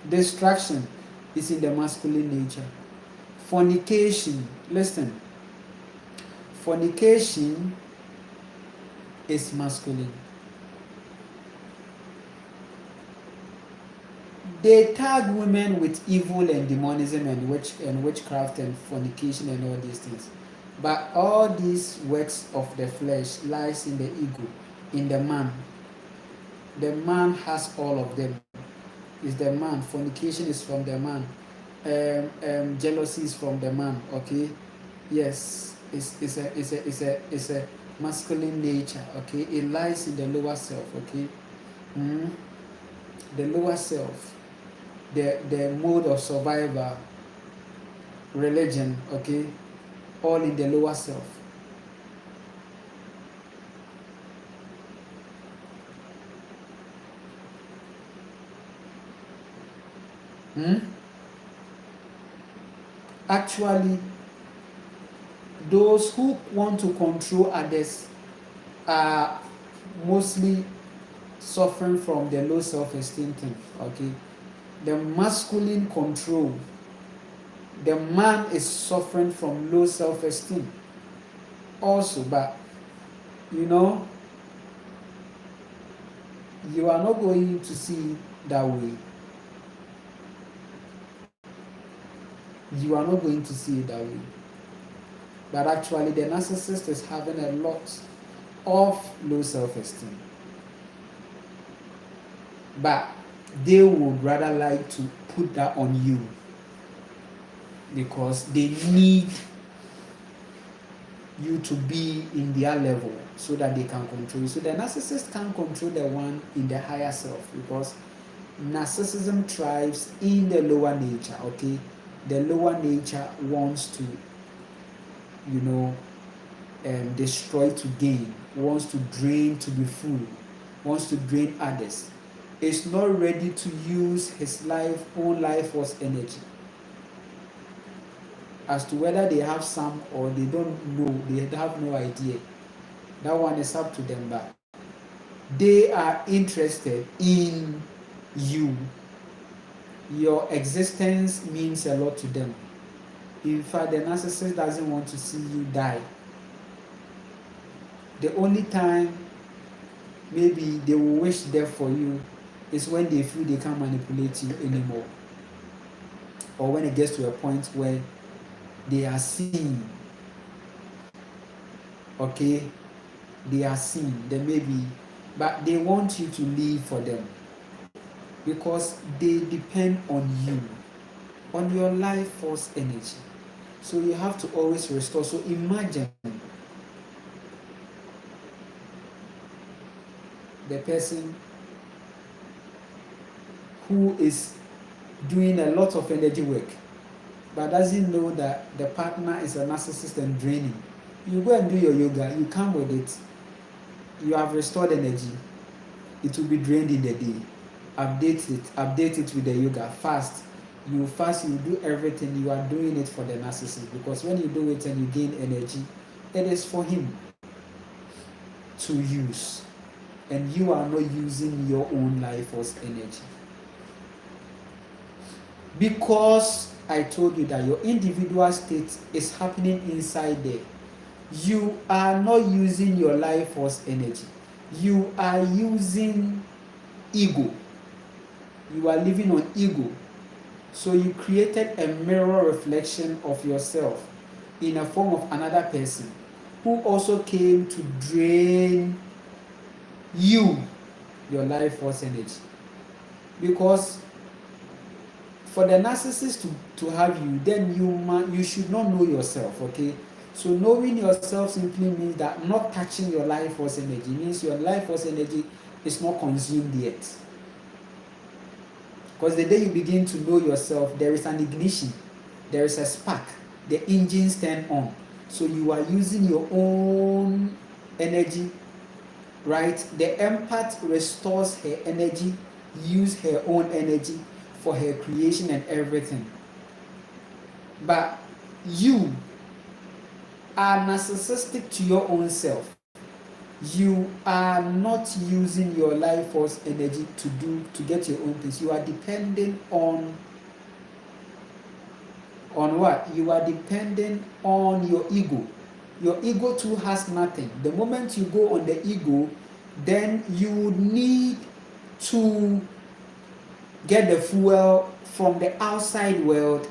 Speaker 1: Distraction is in the masculine nature. Fornication, listen, fornication is masculine. They tag women with evil and demonism and witchcraft and fornication and all these things. But all these works of the flesh lies in the ego, in the man. The man has all of them. It's the man. Fornication is from the man. Jealousy is from the man. Okay, yes, it's a masculine nature. Okay, it lies in the lower self. Okay, mm? The lower self, the mode of survival, religion. Okay, all in the lower self. Hmm? Actually, those who want to control others are mostly suffering from the low self-esteem thing. Okay, the masculine control, the man is suffering from low self-esteem also. But you know, you are not going to see that way. You are not going to see it that way. But actually, the narcissist is having a lot of low self-esteem. But they would rather like to put that on you because they need you to be in their level so that they can control you. So the narcissist can't control the one in the higher self because narcissism thrives in the lower nature. Okay, the lower nature wants to, you know, destroy to gain, wants to drain to be full, wants to drain others, is not ready to use his own life force energy. As to whether they have some or they don't know, they have no idea. That one is up to them, but they are interested in you. Your existence means a lot to them. In fact, the narcissist doesn't want to see you die. The only time maybe they will wish death for you is when they feel they can't manipulate you anymore, or when it gets to a point where they are seen. Okay, they are seen, then maybe, but they want you to live for them because they depend on you, on your life force energy. So you have to always restore. So imagine the person who is doing a lot of energy work, but doesn't know that the partner is a narcissist and draining. You go and do your yoga, you come with it, you have restored energy, it will be drained in the day. Update it with the yoga. Fast, you do everything. You are doing it for the narcissist, because when you do it and you gain energy, it is for him to use, and you are not using your own life force energy, because I told you that your individual state is happening inside there. You are not using your life force energy, you are using ego. You are living on ego. So you created a mirror reflection of yourself in a form of another person who also came to drain you, your life force energy. Because for the narcissist to have you, then you should not know yourself, okay? So knowing yourself simply means that not touching your life force energy means your life force energy is not consumed yet. Because the day you begin to know yourself, there is an ignition, there is a spark, the engines turn on. So you are using your own energy, right? The empath restores her energy, use her own energy for her creation and everything. But you are narcissistic to your own self. You are not using your life force energy to get your own things. You are depending on what? You are depending on your ego. Your ego too has nothing. The moment you go on the ego, then you need to get the fuel from the outside world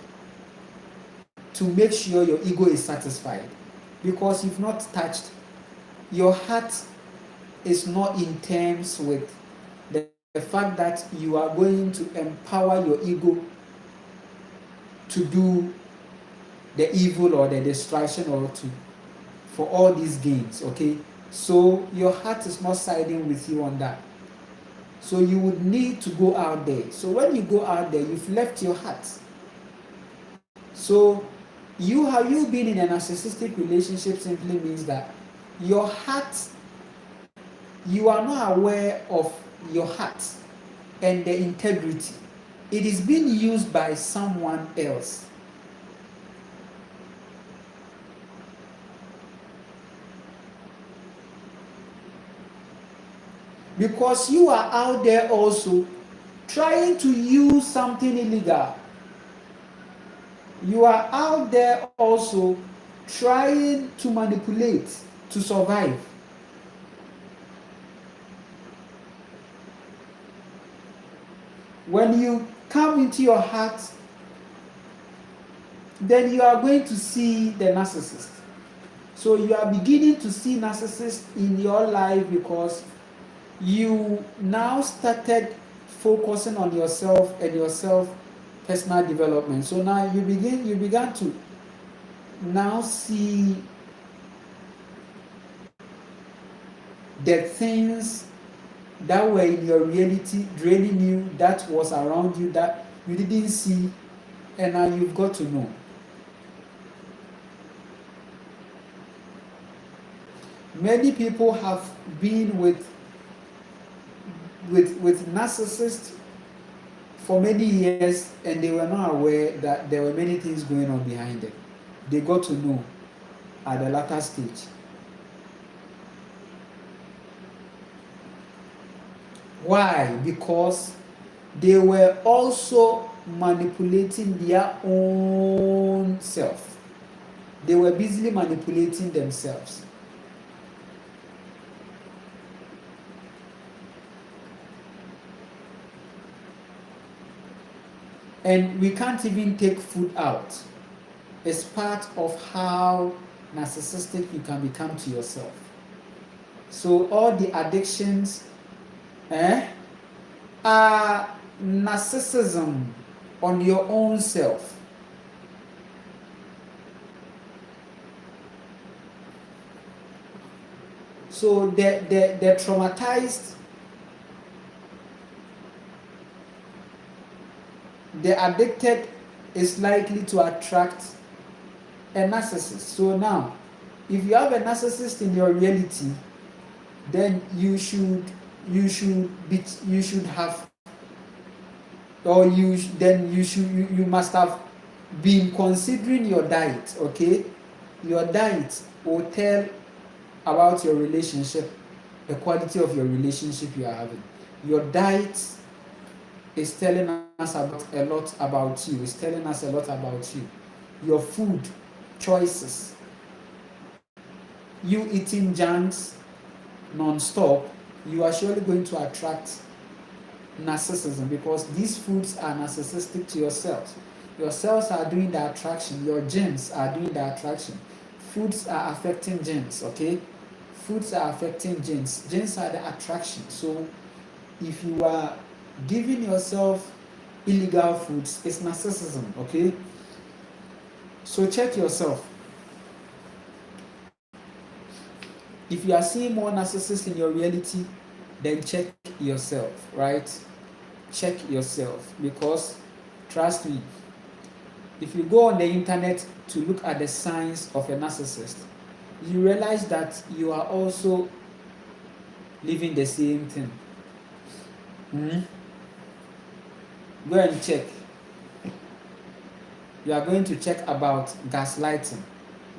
Speaker 1: to make sure your ego is satisfied. Because you've not touched, your heart is not in terms with the fact that you are going to empower your ego to do the evil or the destruction or for all these gains, okay? So your heart is not siding with you on that. So you would need to go out there. So when you go out there, you've left your heart. So you being in a narcissistic relationship simply means that your heart, you are not aware of your heart and the integrity. It is being used by someone else. Because you are out there also trying to use something illegal. You are out there also trying to manipulate to survive. When you come into your heart, then you are going to see the narcissist. So you are beginning to see narcissists in your life because you now started focusing on yourself and yourself personal development. So now you began to now see the things that were in your reality draining you, that was around you that you didn't see, and now you've got to know. Many people have been with narcissists for many years, and they were not aware that there were many things going on behind them. They got to know at the latter stage. Why? Because they were also manipulating their own self. They were busily manipulating themselves. And we can't even take food out. It's part of how narcissistic you can become to yourself. So all the addictions are narcissism on your own self. So the traumatized the addicted is likely to attract a narcissist. So now, if you have a narcissist in your reality, then you should have, or you must have been considering your diet. Okay, your diet will tell about your relationship, the quality of your relationship you are having. Your diet is telling us a lot about you. It's telling us a lot about you. Your food choices, you eating junks non-stop, you are surely going to attract narcissism, because these foods are narcissistic to your cells. Your cells are doing the attraction. Your genes are doing the attraction. Foods are affecting genes. Okay, foods are affecting genes. Genes are the attraction. So if you are giving yourself illegal foods, it's narcissism. Okay, so check yourself. If you are seeing more narcissists in your reality, then check yourself, right? Check yourself, because trust me, if you go on the internet to look at the signs of a narcissist, you realize that you are also living the same thing. Go and check. You are going to check about gaslighting,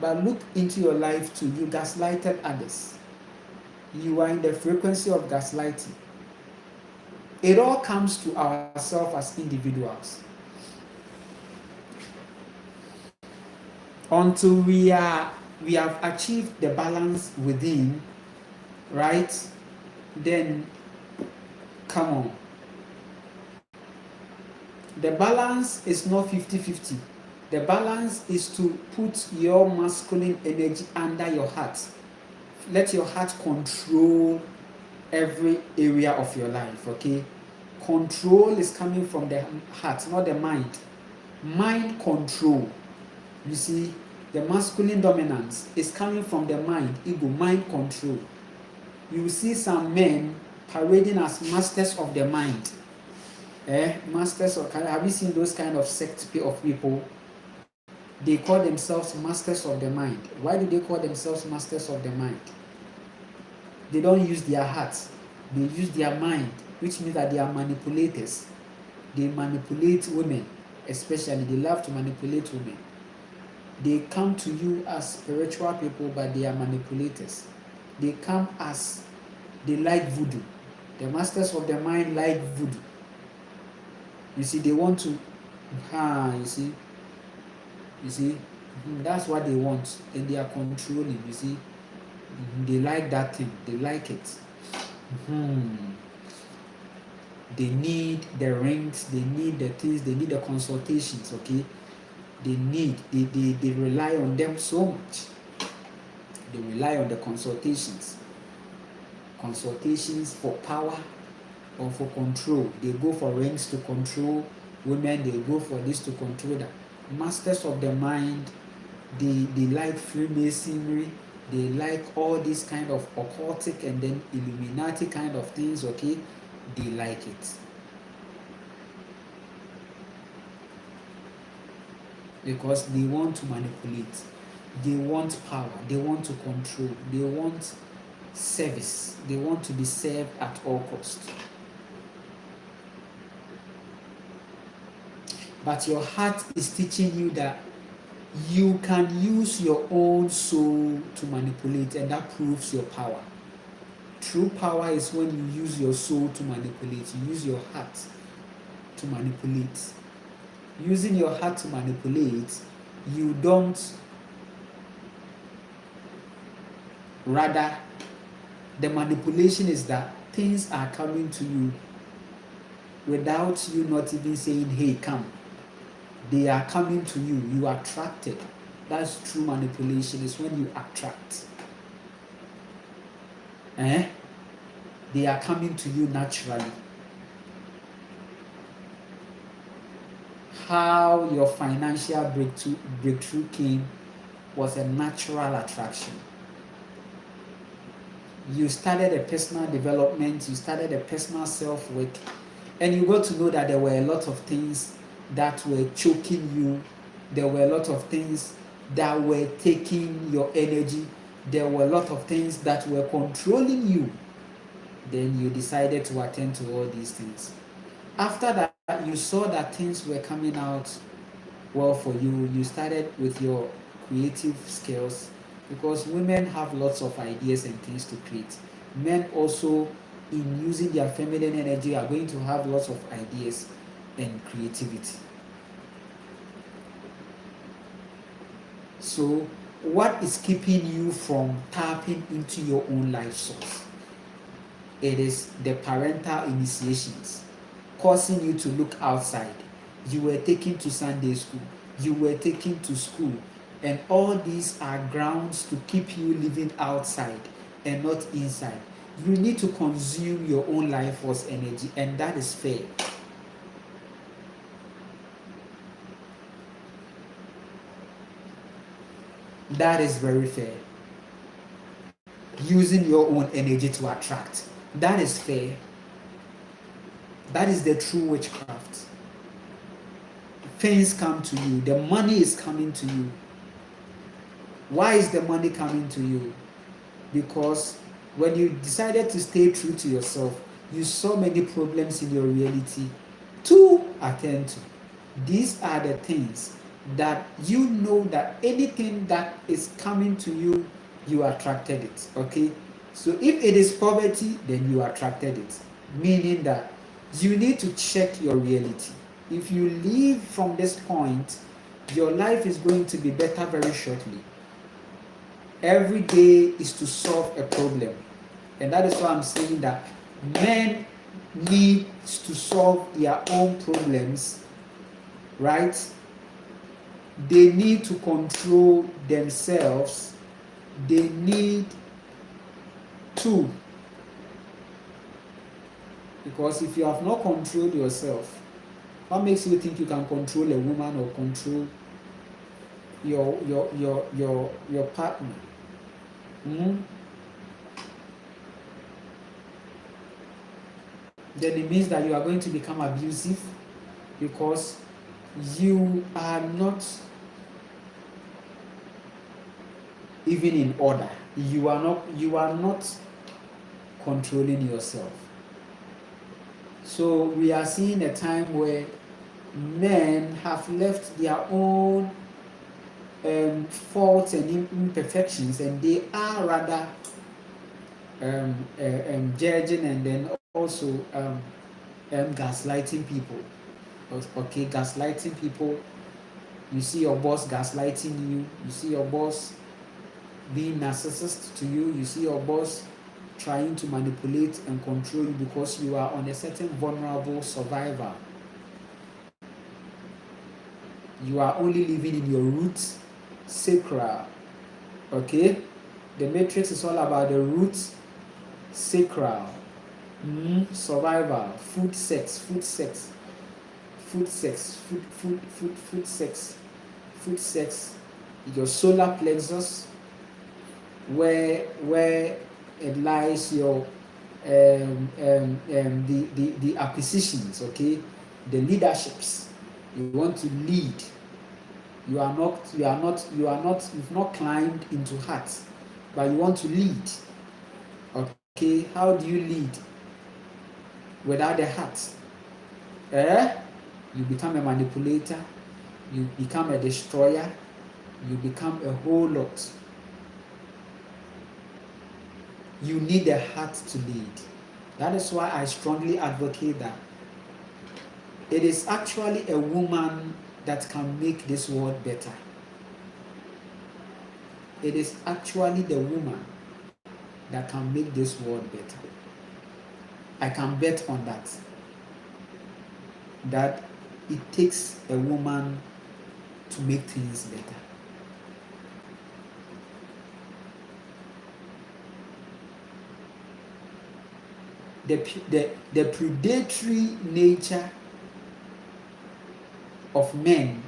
Speaker 1: but look into your life too. You gaslighted others. You are in the frequency of gaslighting. It all comes to ourselves as individuals. Until we have achieved the balance within, right? Then come on. The balance is not 50-50. The balance is to put your masculine energy under your heart. Let your heart control every area of your life. Okay, control is coming from the heart, not the mind. Mind control, you see, the masculine dominance is coming from the mind, ego, mind control. You see some men parading as masters of the mind. Masters of, have you seen those kind of sect of people? They call themselves masters of the mind. Why do they call themselves masters of the mind? They don't use their hearts, they use their mind, which means that they are manipulators. They manipulate women, especially. They love to manipulate women. They come to you as spiritual people, but they are manipulators. They come as, they like voodoo. The masters of the mind like voodoo. You see, they want to, you see, that's what they want, and they are controlling. You see, they like that thing, they like it. They need the rings, they need the things, they need the consultations. Okay, they rely on them so much. They rely on the consultations for power or for control. They go for rings to control women, they go for this to control that. Masters of the mind, they like Freemasonry, they like all these kind of occultic and then Illuminati kind of things. Okay, they like it because they want to manipulate, they want power, they want to control, they want service, they want to be served at all costs. But your heart is teaching you that you can use your own soul to manipulate, and that proves your power. True power is when you use your soul to manipulate. You use your heart to manipulate. Using your heart to manipulate, you don't, rather, the manipulation is that things are coming to you without you not even saying, hey, come. They are coming to you. You are attracted. That's true manipulation, is when you attract. They are coming to you naturally. How your financial breakthrough came was a natural attraction. You started a personal development, you started a personal self-work, and you got to know that there were a lot of things that were choking you. There were a lot of things that were taking your energy. There were a lot of things that were controlling you. Then you decided to attend to all these things. After that, you saw that things were coming out well for you. You started with your creative skills, because women have lots of ideas and things to create. Men also, in using their feminine energy, are going to have lots of ideas and creativity. So what is keeping you from tapping into your own life source? It is the parental initiations causing you to look outside. You were taken to Sunday school, you were taken to school, and all these are grounds to keep you living outside and not inside. You need to consume your own life force energy, and that is fair. That is very fair. Using your own energy to attract, that is fair. That is the true witchcraft. Things come to you, the money is coming to you. Why is the money coming to you? Because when you decided to stay true to yourself, you saw many problems in your reality to attend to. These are the things that you know that anything that is coming to you, you attracted it. Okay? So if it is poverty, then you attracted it. Meaning that you need to check your reality. If you leave from this point, your life is going to be better very shortly. Every day is to solve a problem. And that is why I'm saying that men need to solve their own problems, right? They need to control themselves. They need to. Because if you have not controlled yourself, what makes you think you can control a woman or control your partner? Then it means that you are going to become abusive, because you are not even in order. You are not controlling yourself. So we are seeing a time where men have left their own faults and imperfections, and they are rather judging, and then also gaslighting people. Okay, gaslighting people. You see your boss gaslighting you. You see your boss being narcissist to you. You see your boss trying to manipulate and control you because you are on a certain vulnerable survivor. You are only living in your roots sacral. Okay? The matrix is all about the roots sacral. Survival, food, sex, food, sex, food, sex, food, sex, food, sex. Your solar plexus, where it lies your the acquisitions, okay, the leaderships. You want to lead. You've not climbed into heart, but you want to lead. Okay, how do you lead without the heart? You become a manipulator, you become a destroyer, you become a whole lot. You need a heart to lead. That is why I strongly advocate that it is actually a woman that can make this world better. It is actually the woman that can make this world better. I can bet on that. That it takes a woman to make things better. The predatory nature of men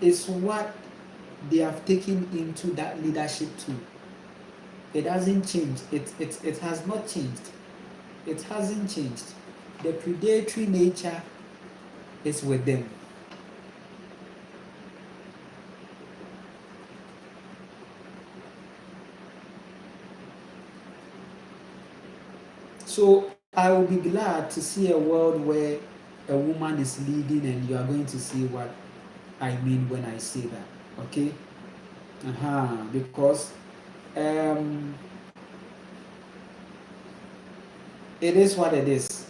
Speaker 1: is what they have taken into that leadership too. It hasn't changed. It has not changed. It hasn't changed. The predatory nature is with them. So I will be glad to see a world where a woman is leading, and you are going to see what I mean when I say that. Okay? Because um, it is what it is.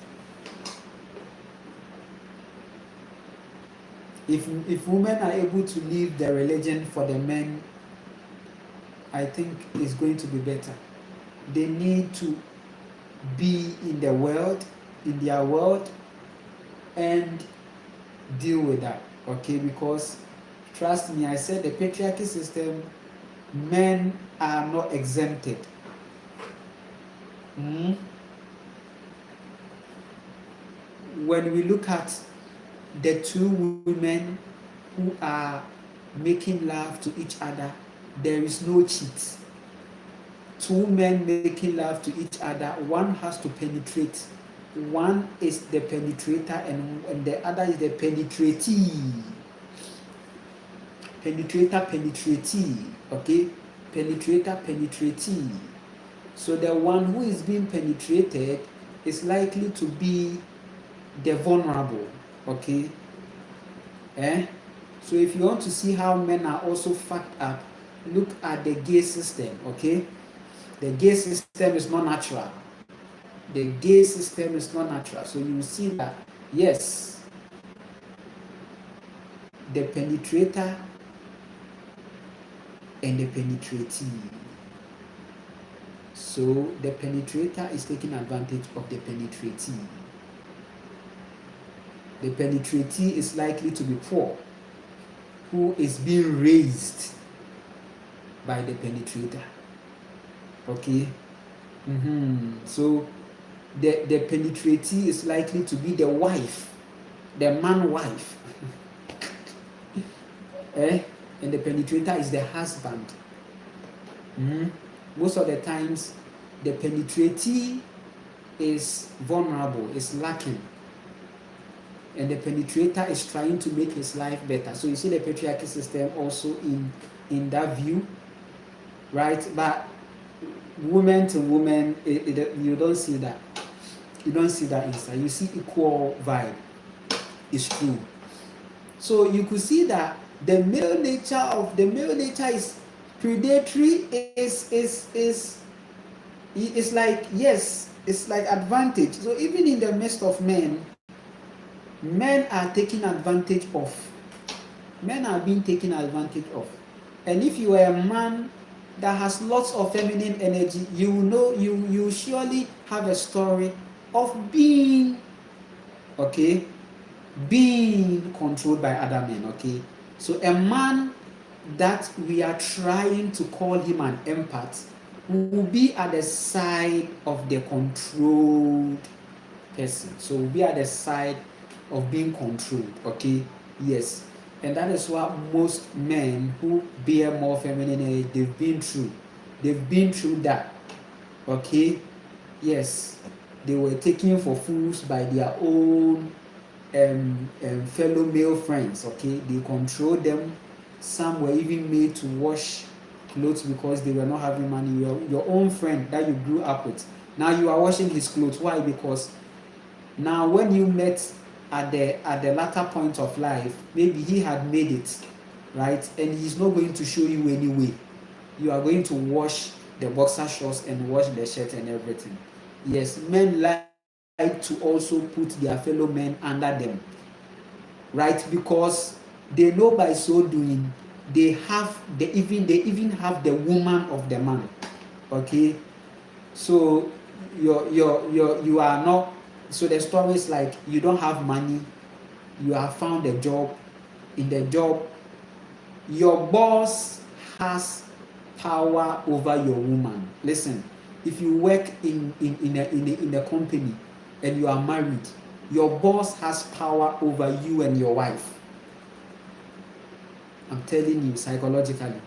Speaker 1: If women are able to leave the religion for the men, I think it's going to be better. They need to be in the world, in their world, and deal with that. Okay? Because trust me, I said the patriarchy system, men are not exempted. When we look at the two women who are making love to each other, there is no cheat. Two men making love to each other, one has to penetrate. One is the penetrator, and the other is the penetratee. Penetrator, penetratee. Okay? Penetrator, penetratee. So the one who is being penetrated is likely to be the vulnerable. Okay? So if you want to see how men are also fucked up, look at the gay system. Okay? The gay system is not natural. The gay system is not natural. So you will see that, yes, the penetrator and the penetratee. So the penetrator is taking advantage of the penetratee. The penetratee is likely to be poor, who is being raised by the penetrator. Okay? So the penetratee is likely to be the wife, the man wife. And the penetrator is the husband. Most of the times, the penetratee is vulnerable, is lacking. And the penetrator is trying to make his life better. So you see the patriarchy system also in that view, right? But woman to woman, you don't see that. You don't see that inside. You see equal vibe. It's true. So you could see that the male nature is predatory. Is like, yes, it's like advantage. So even in the midst of men are taking advantage of. Men are being taken advantage of. And if you are a man that has lots of feminine energy, you know, you surely have a story of being controlled by other men. Okay, so a man that we are trying to call him an empath will be at the side of the controlled person. So will be at the side of being controlled. Okay, yes. And that is what most men who bear more feminine energy, they've been through. They've been through that. Okay? Yes. They were taken for fools by their own fellow male friends. Okay? They controlled them. Some were even made to wash clothes because they were not having money. Your own friend that you grew up with, now you are washing his clothes. Why? Because now when you met at the latter point of life, maybe he had made it, right? And he's not going to show you anyway. You are going to wash the boxer shorts and wash the shirt and everything. Yes, men like to also put their fellow men under them, right? Because they know by so doing they even have the woman of the man. Okay, so you are not. So the story is like, you don't have money, you have found a job. In the job, your boss has power over your woman. Listen, if you work in a company and you are married, your boss has power over you and your wife. I'm telling you, psychologically,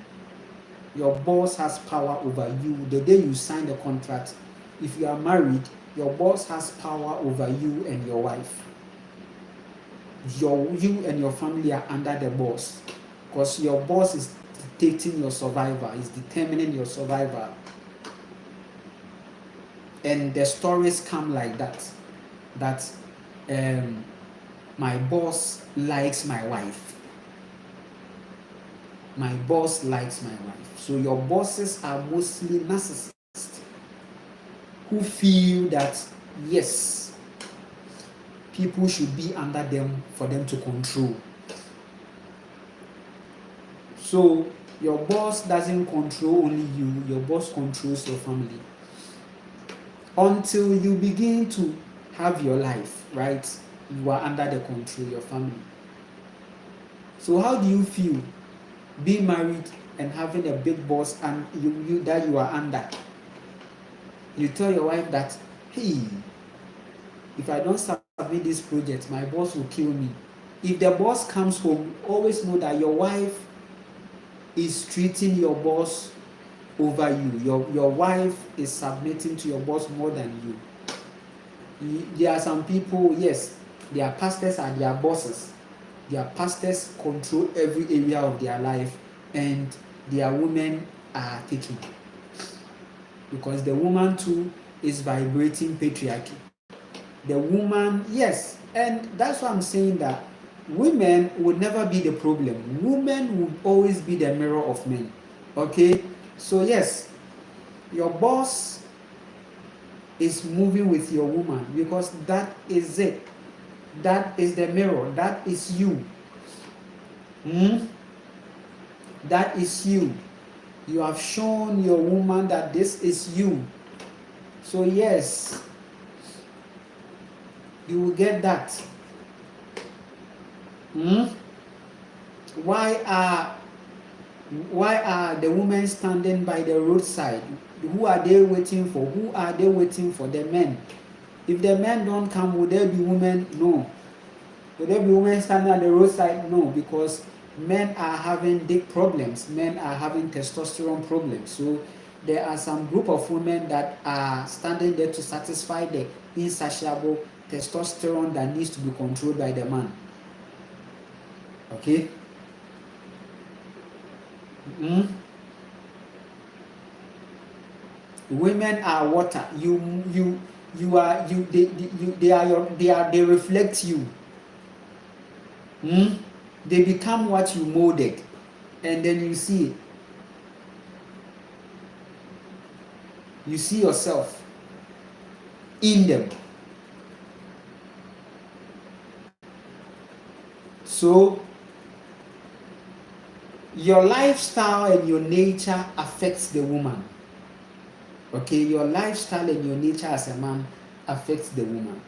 Speaker 1: your boss has power over you. The day you sign the contract, if you are married, your boss has power over you and your wife. you and your family are under the boss, because your boss is dictating your survival, is determining your survival. And the stories come like that, that my boss likes my wife. My boss likes my wife. So your bosses are mostly narcissists who feel that, yes, people should be under them for them to control. So your boss doesn't control only you, your boss controls your family. Until you begin to have your life, right? You are under the control of your family. So how do you feel being married and having a big boss and you that you are under? You tell your wife that, hey, if I don't submit this project, my boss will kill me. If the boss comes home, always know that your wife is treating your boss over you. Your wife is submitting to your boss more than you. There are some people, yes, their pastors are their bosses. Their pastors control every area of their life, and their women are taken. Because the woman too is vibrating patriarchy. The woman, yes, and that's why I'm saying that women will never be the problem. Women will always be the mirror of men. Okay? So yes, your boss is moving with your woman because that is it. That is the mirror. That is you. That is you. You have shown your woman that this is you. So yes, you will get that. Why are the women standing by the roadside? Who are they waiting for? Who are they waiting for? The men. If the men don't come, will there be women? No. Will there be women standing at the roadside? No, because men are having big problems. Men are having testosterone problems. So there are some group of women that are standing there to satisfy the insatiable testosterone that needs to be controlled by the man. Okay? Women are water. They reflect you. They become what you molded, and then you see it. You see yourself in them. So your lifestyle and your nature affects the woman. Okay, your lifestyle and your nature as a man affects the woman.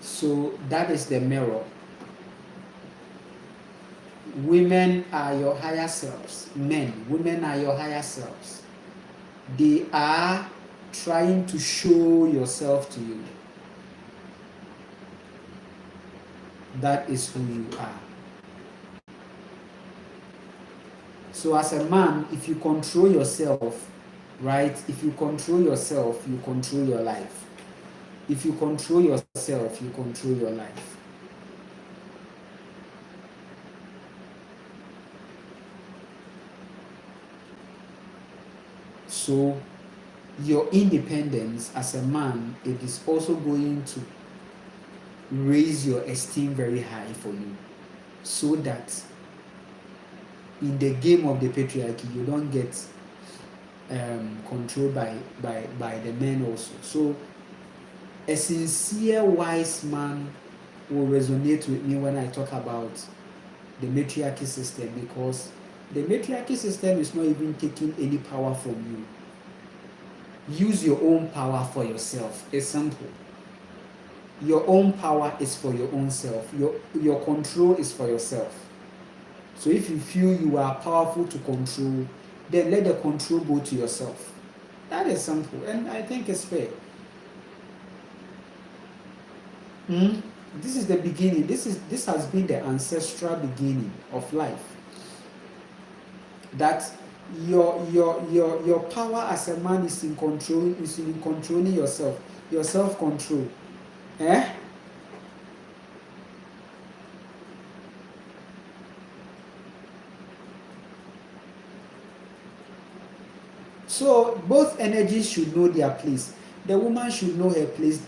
Speaker 1: So that is the mirror. Women are your higher selves. Women are your higher selves. They are trying to show yourself to you. That is who you are. So as a man, if you control yourself, right? If you control yourself, you control your life. If you control yourself, you control your life. So your independence as a man, it is also going to raise your esteem very high for you, so that in the game of the patriarchy, you don't get controlled by the men also. So a sincere, wise man will resonate with me when I talk about the matriarchy system, because the matriarchy system is not even taking any power from you. Use your own power for yourself. It's simple. Your own power is for your own self. Your control is for yourself. So if you feel you are powerful to control, then let the control go to yourself. That is simple, and I think it's fair. This is the beginning. This has been the ancestral beginning of life. That your power as a man is in controlling yourself, your self-control. Eh? So both energies should know their place. The woman should know her place.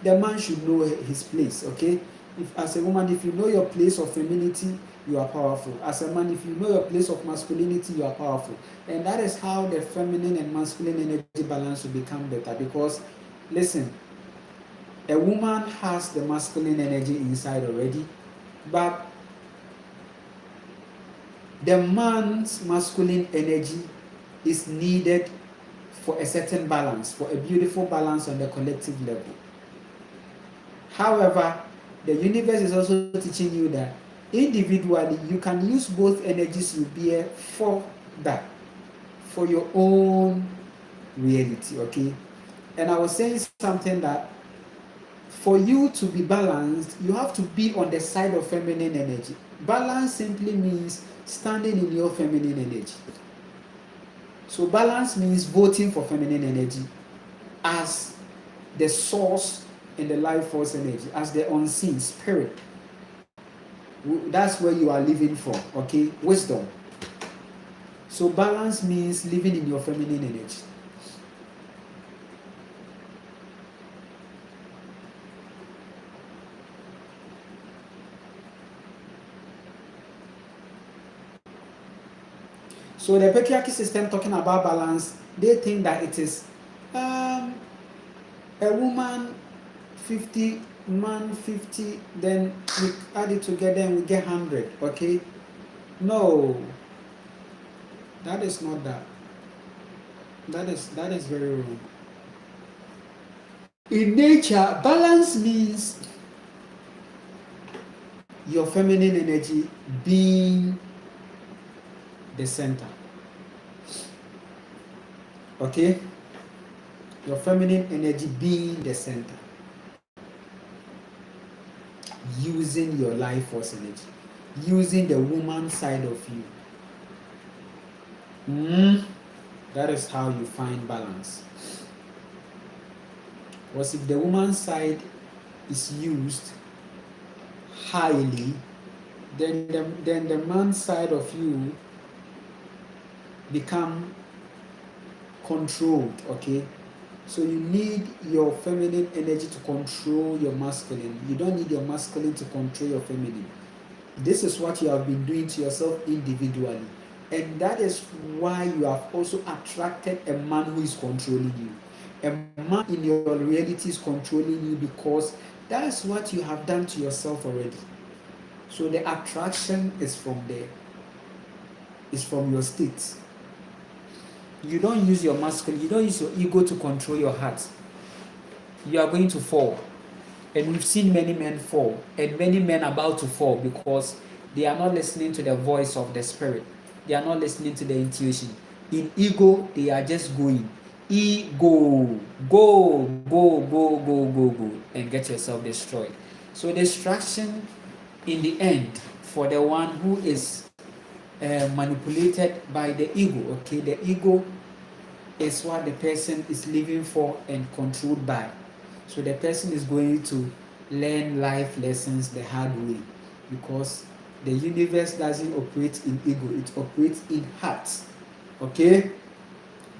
Speaker 1: The man should know his place. Okay. If as a woman, if you know your place of femininity, you are powerful. As a man, if you know your place of masculinity, you are powerful. And that is how the feminine and masculine energy balance will become better. Because, listen, a woman has the masculine energy inside already, but the man's masculine energy is needed for a certain balance, for a beautiful balance on the collective level. However, the universe is also teaching you that individually you can use both energies you bear for that, for your own reality. Okay. And I was saying something that for you to be balanced, you have to be on the side of feminine energy. Balance simply means standing in your feminine energy. So balance means voting for feminine energy as the source and the life force energy, as the unseen spirit. That's where you are living for, okay? Wisdom. So balance means living in your feminine energy. So the patriarchy system talking about balance, they think that it is a woman 50, man 50, then we add it together and we get 100, okay? No, that is not that. That is very wrong. In nature, balance means your feminine energy being the center. Okay? Your feminine energy being the center. Using your life force energy. Using the woman side of you. That is how you find balance. Because if the woman side is used highly, then the man side of you become controlled. Okay, so you need your feminine energy to control your masculine. You don't need your masculine to control your feminine. This is what you have been doing to yourself individually, and that is why you have also attracted a man who is controlling you. A man in your reality is controlling you because that is what you have done to yourself already. So the attraction is from there. It's from your state. You don't use your masculine, you don't use your ego to control your heart. You are going to fall. And we've seen many men fall, and many men about to fall because they are not listening to the voice of the spirit. They are not listening to the intuition. In ego, they are just going. Ego, go, and get yourself destroyed. So distraction in the end for the one who is manipulated by the ego. Okay, the ego is what the person is living for and controlled by. So the person is going to learn life lessons the hard way because the universe doesn't operate in ego, it operates in heart. Okay,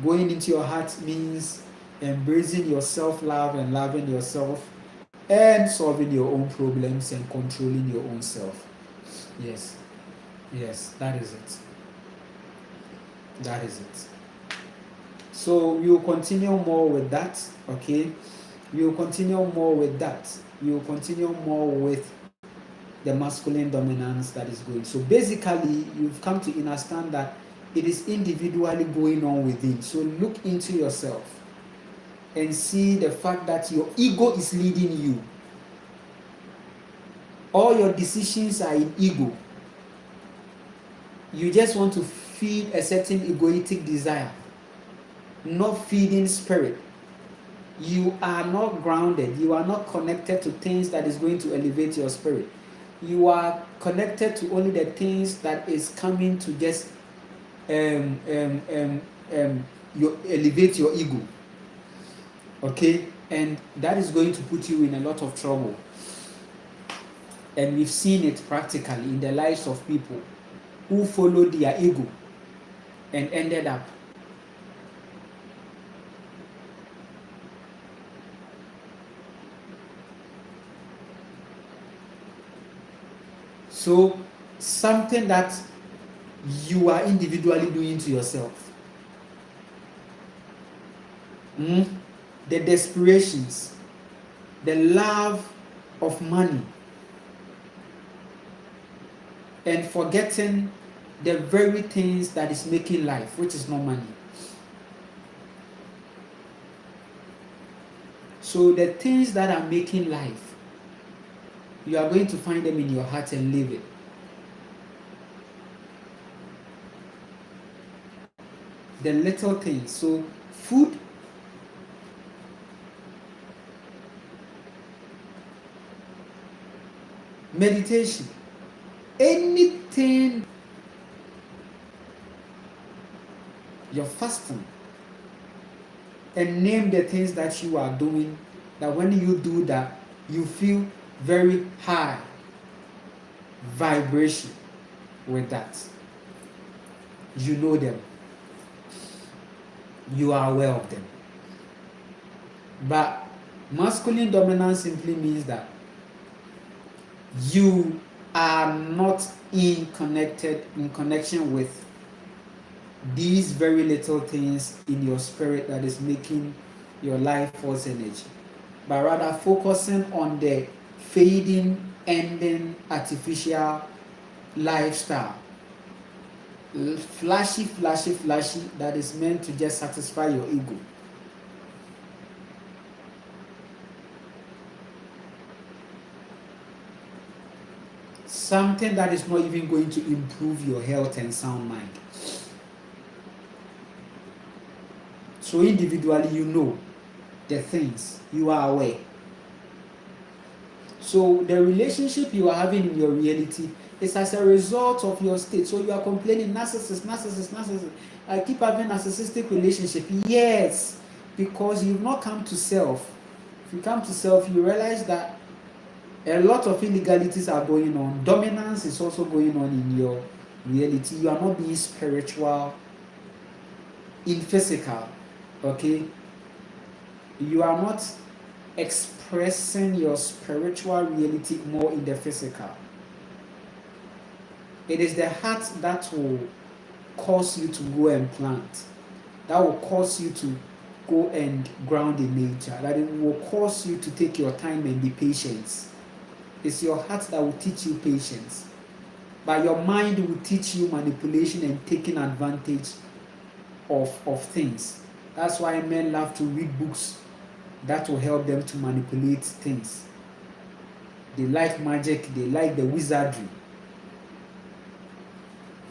Speaker 1: going into your heart means embracing your self-love and loving yourself and solving your own problems and controlling your own self. Yes, that is it. So we will continue more with that. Okay, we will continue more with that. We will continue more with the masculine dominance that is going. So basically, you've come to understand that it is individually going on within. So look into yourself and see the fact that your ego is leading you. All your decisions are in ego. You just want to feed a certain egoic desire, not feeding spirit. You are not grounded. You are not connected to things that is going to elevate your spirit. You are connected to only the things that is coming to just you elevate your ego, okay, and that is going to put you in a lot of trouble. And we've seen it practically in the lives of people who followed their ego and ended up so something that you are individually doing to yourself. The desperations, the love of money, and forgetting the very things that is making life, which is not money. So the things that are making life, you are going to find them in your heart and live it. The little things. So food, meditation, anything, you're fasting, and name the things that you are doing, that when you do that, you feel very high vibration with that. You know them. You are aware of them. But masculine dominance simply means that you are not in connection with these very little things in your spirit that is making your life force energy, but rather focusing on the fading, ending, artificial lifestyle. Flashy, that is meant to just satisfy your ego. Something that is not even going to improve your health and sound mind. So individually, you know the things, you are aware. So the relationship you are having in your reality is as a result of your state. So you are complaining, narcissist. I keep having narcissistic relationship. Yes, because you've not come to self. If you come to self, you realize that a lot of illegalities are going on. Dominance is also going on in your reality. You are not being spiritual in physical, okay? You are not expressing your spiritual reality more in the physical. It is the heart that will cause you to go and plant, that will cause you to go and ground in nature, that it will cause you to take your time and be patient. It's your heart that will teach you patience, but your mind will teach you manipulation and taking advantage of things. That's why men love to read books that will help them to manipulate things. They like magic, they like the wizardry.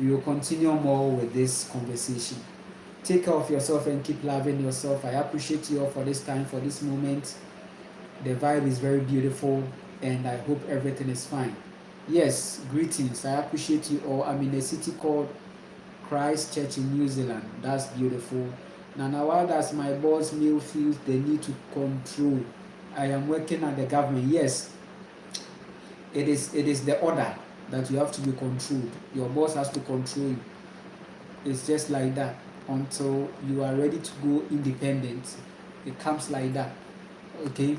Speaker 1: We will continue more with this conversation. Take care of yourself and keep loving yourself. I appreciate you all for this time, for this moment. The vibe is very beautiful, and I hope everything is fine. Yes, greetings. I appreciate you all. I'm in a city called Christchurch in New Zealand. That's beautiful. Now, why does my boss Neil feel the need to control? I am working at the government. Yes, it is the order that you have to be controlled. Your boss has to control you. It's just like that until you are ready to go independent. It comes like that. Okay.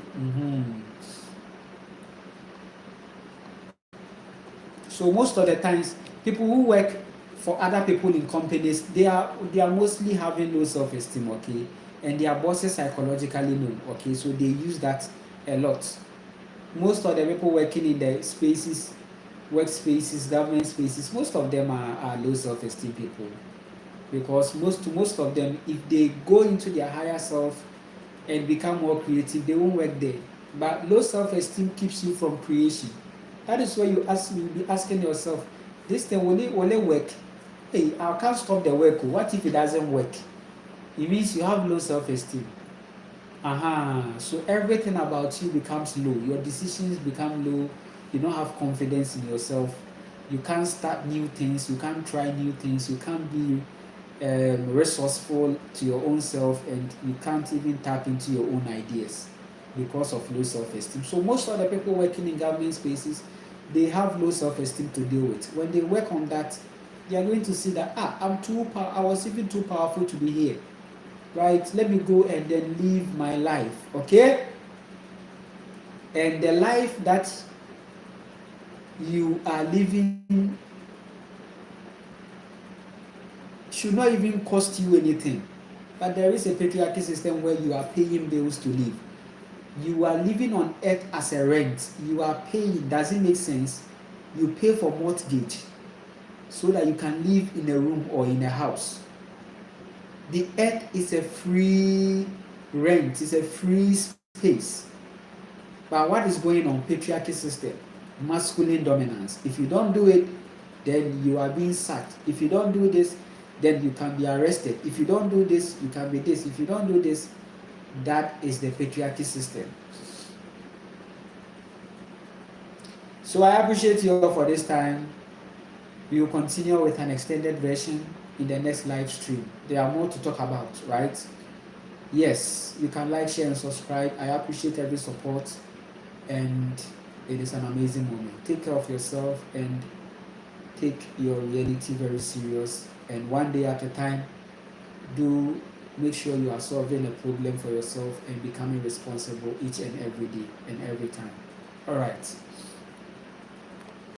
Speaker 1: So most of the times, people who work for other people in companies, they are mostly having low self-esteem, okay, and their bosses psychologically know, okay, so they use that a lot. Most of the people working in the spaces, workspaces, government spaces, most of them are low self-esteem people, because most of them, if they go into their higher self and become more creative, they won't work there. But low self-esteem keeps you from creation. That is why you'll be asking yourself, this thing, will it work? Hey, I can't stop the work. What if it doesn't work? It means you have low self-esteem. So everything about you becomes low. Your decisions become low. You don't have confidence in yourself. You can't start new things. You can't try new things. You can't be resourceful to your own self, and you can't even tap into your own ideas because of low self-esteem. So most of the people working in government spaces, they have low self-esteem to deal with. When they work on that, they are going to see that I was even too powerful to be here, right? Let me go and then live my life, okay? And the life that you are living should not even cost you anything. But there is a patriarchy system where you are paying bills to live. You are living on earth as a rent. You are paying. Does it make sense? You pay for mortgage so that you can live in a room or in a house. The earth is a free rent. It's a free space. But what is going on? Patriarchy system, masculine dominance. If you don't do it, then you are being sacked. If you don't do this, then you can be arrested. If you don't do this, you can be this. If you don't do this, that is the patriarchy system. So I appreciate you all for this time. We will continue with an extended version in the next live stream. There are more to talk about, right? Yes, you can like, share, and subscribe. I appreciate every support, and it is an amazing moment. Take care of yourself and take your reality very serious, and one day at a time. Do make sure you are solving a problem for yourself and becoming responsible each and every day and every time. All right.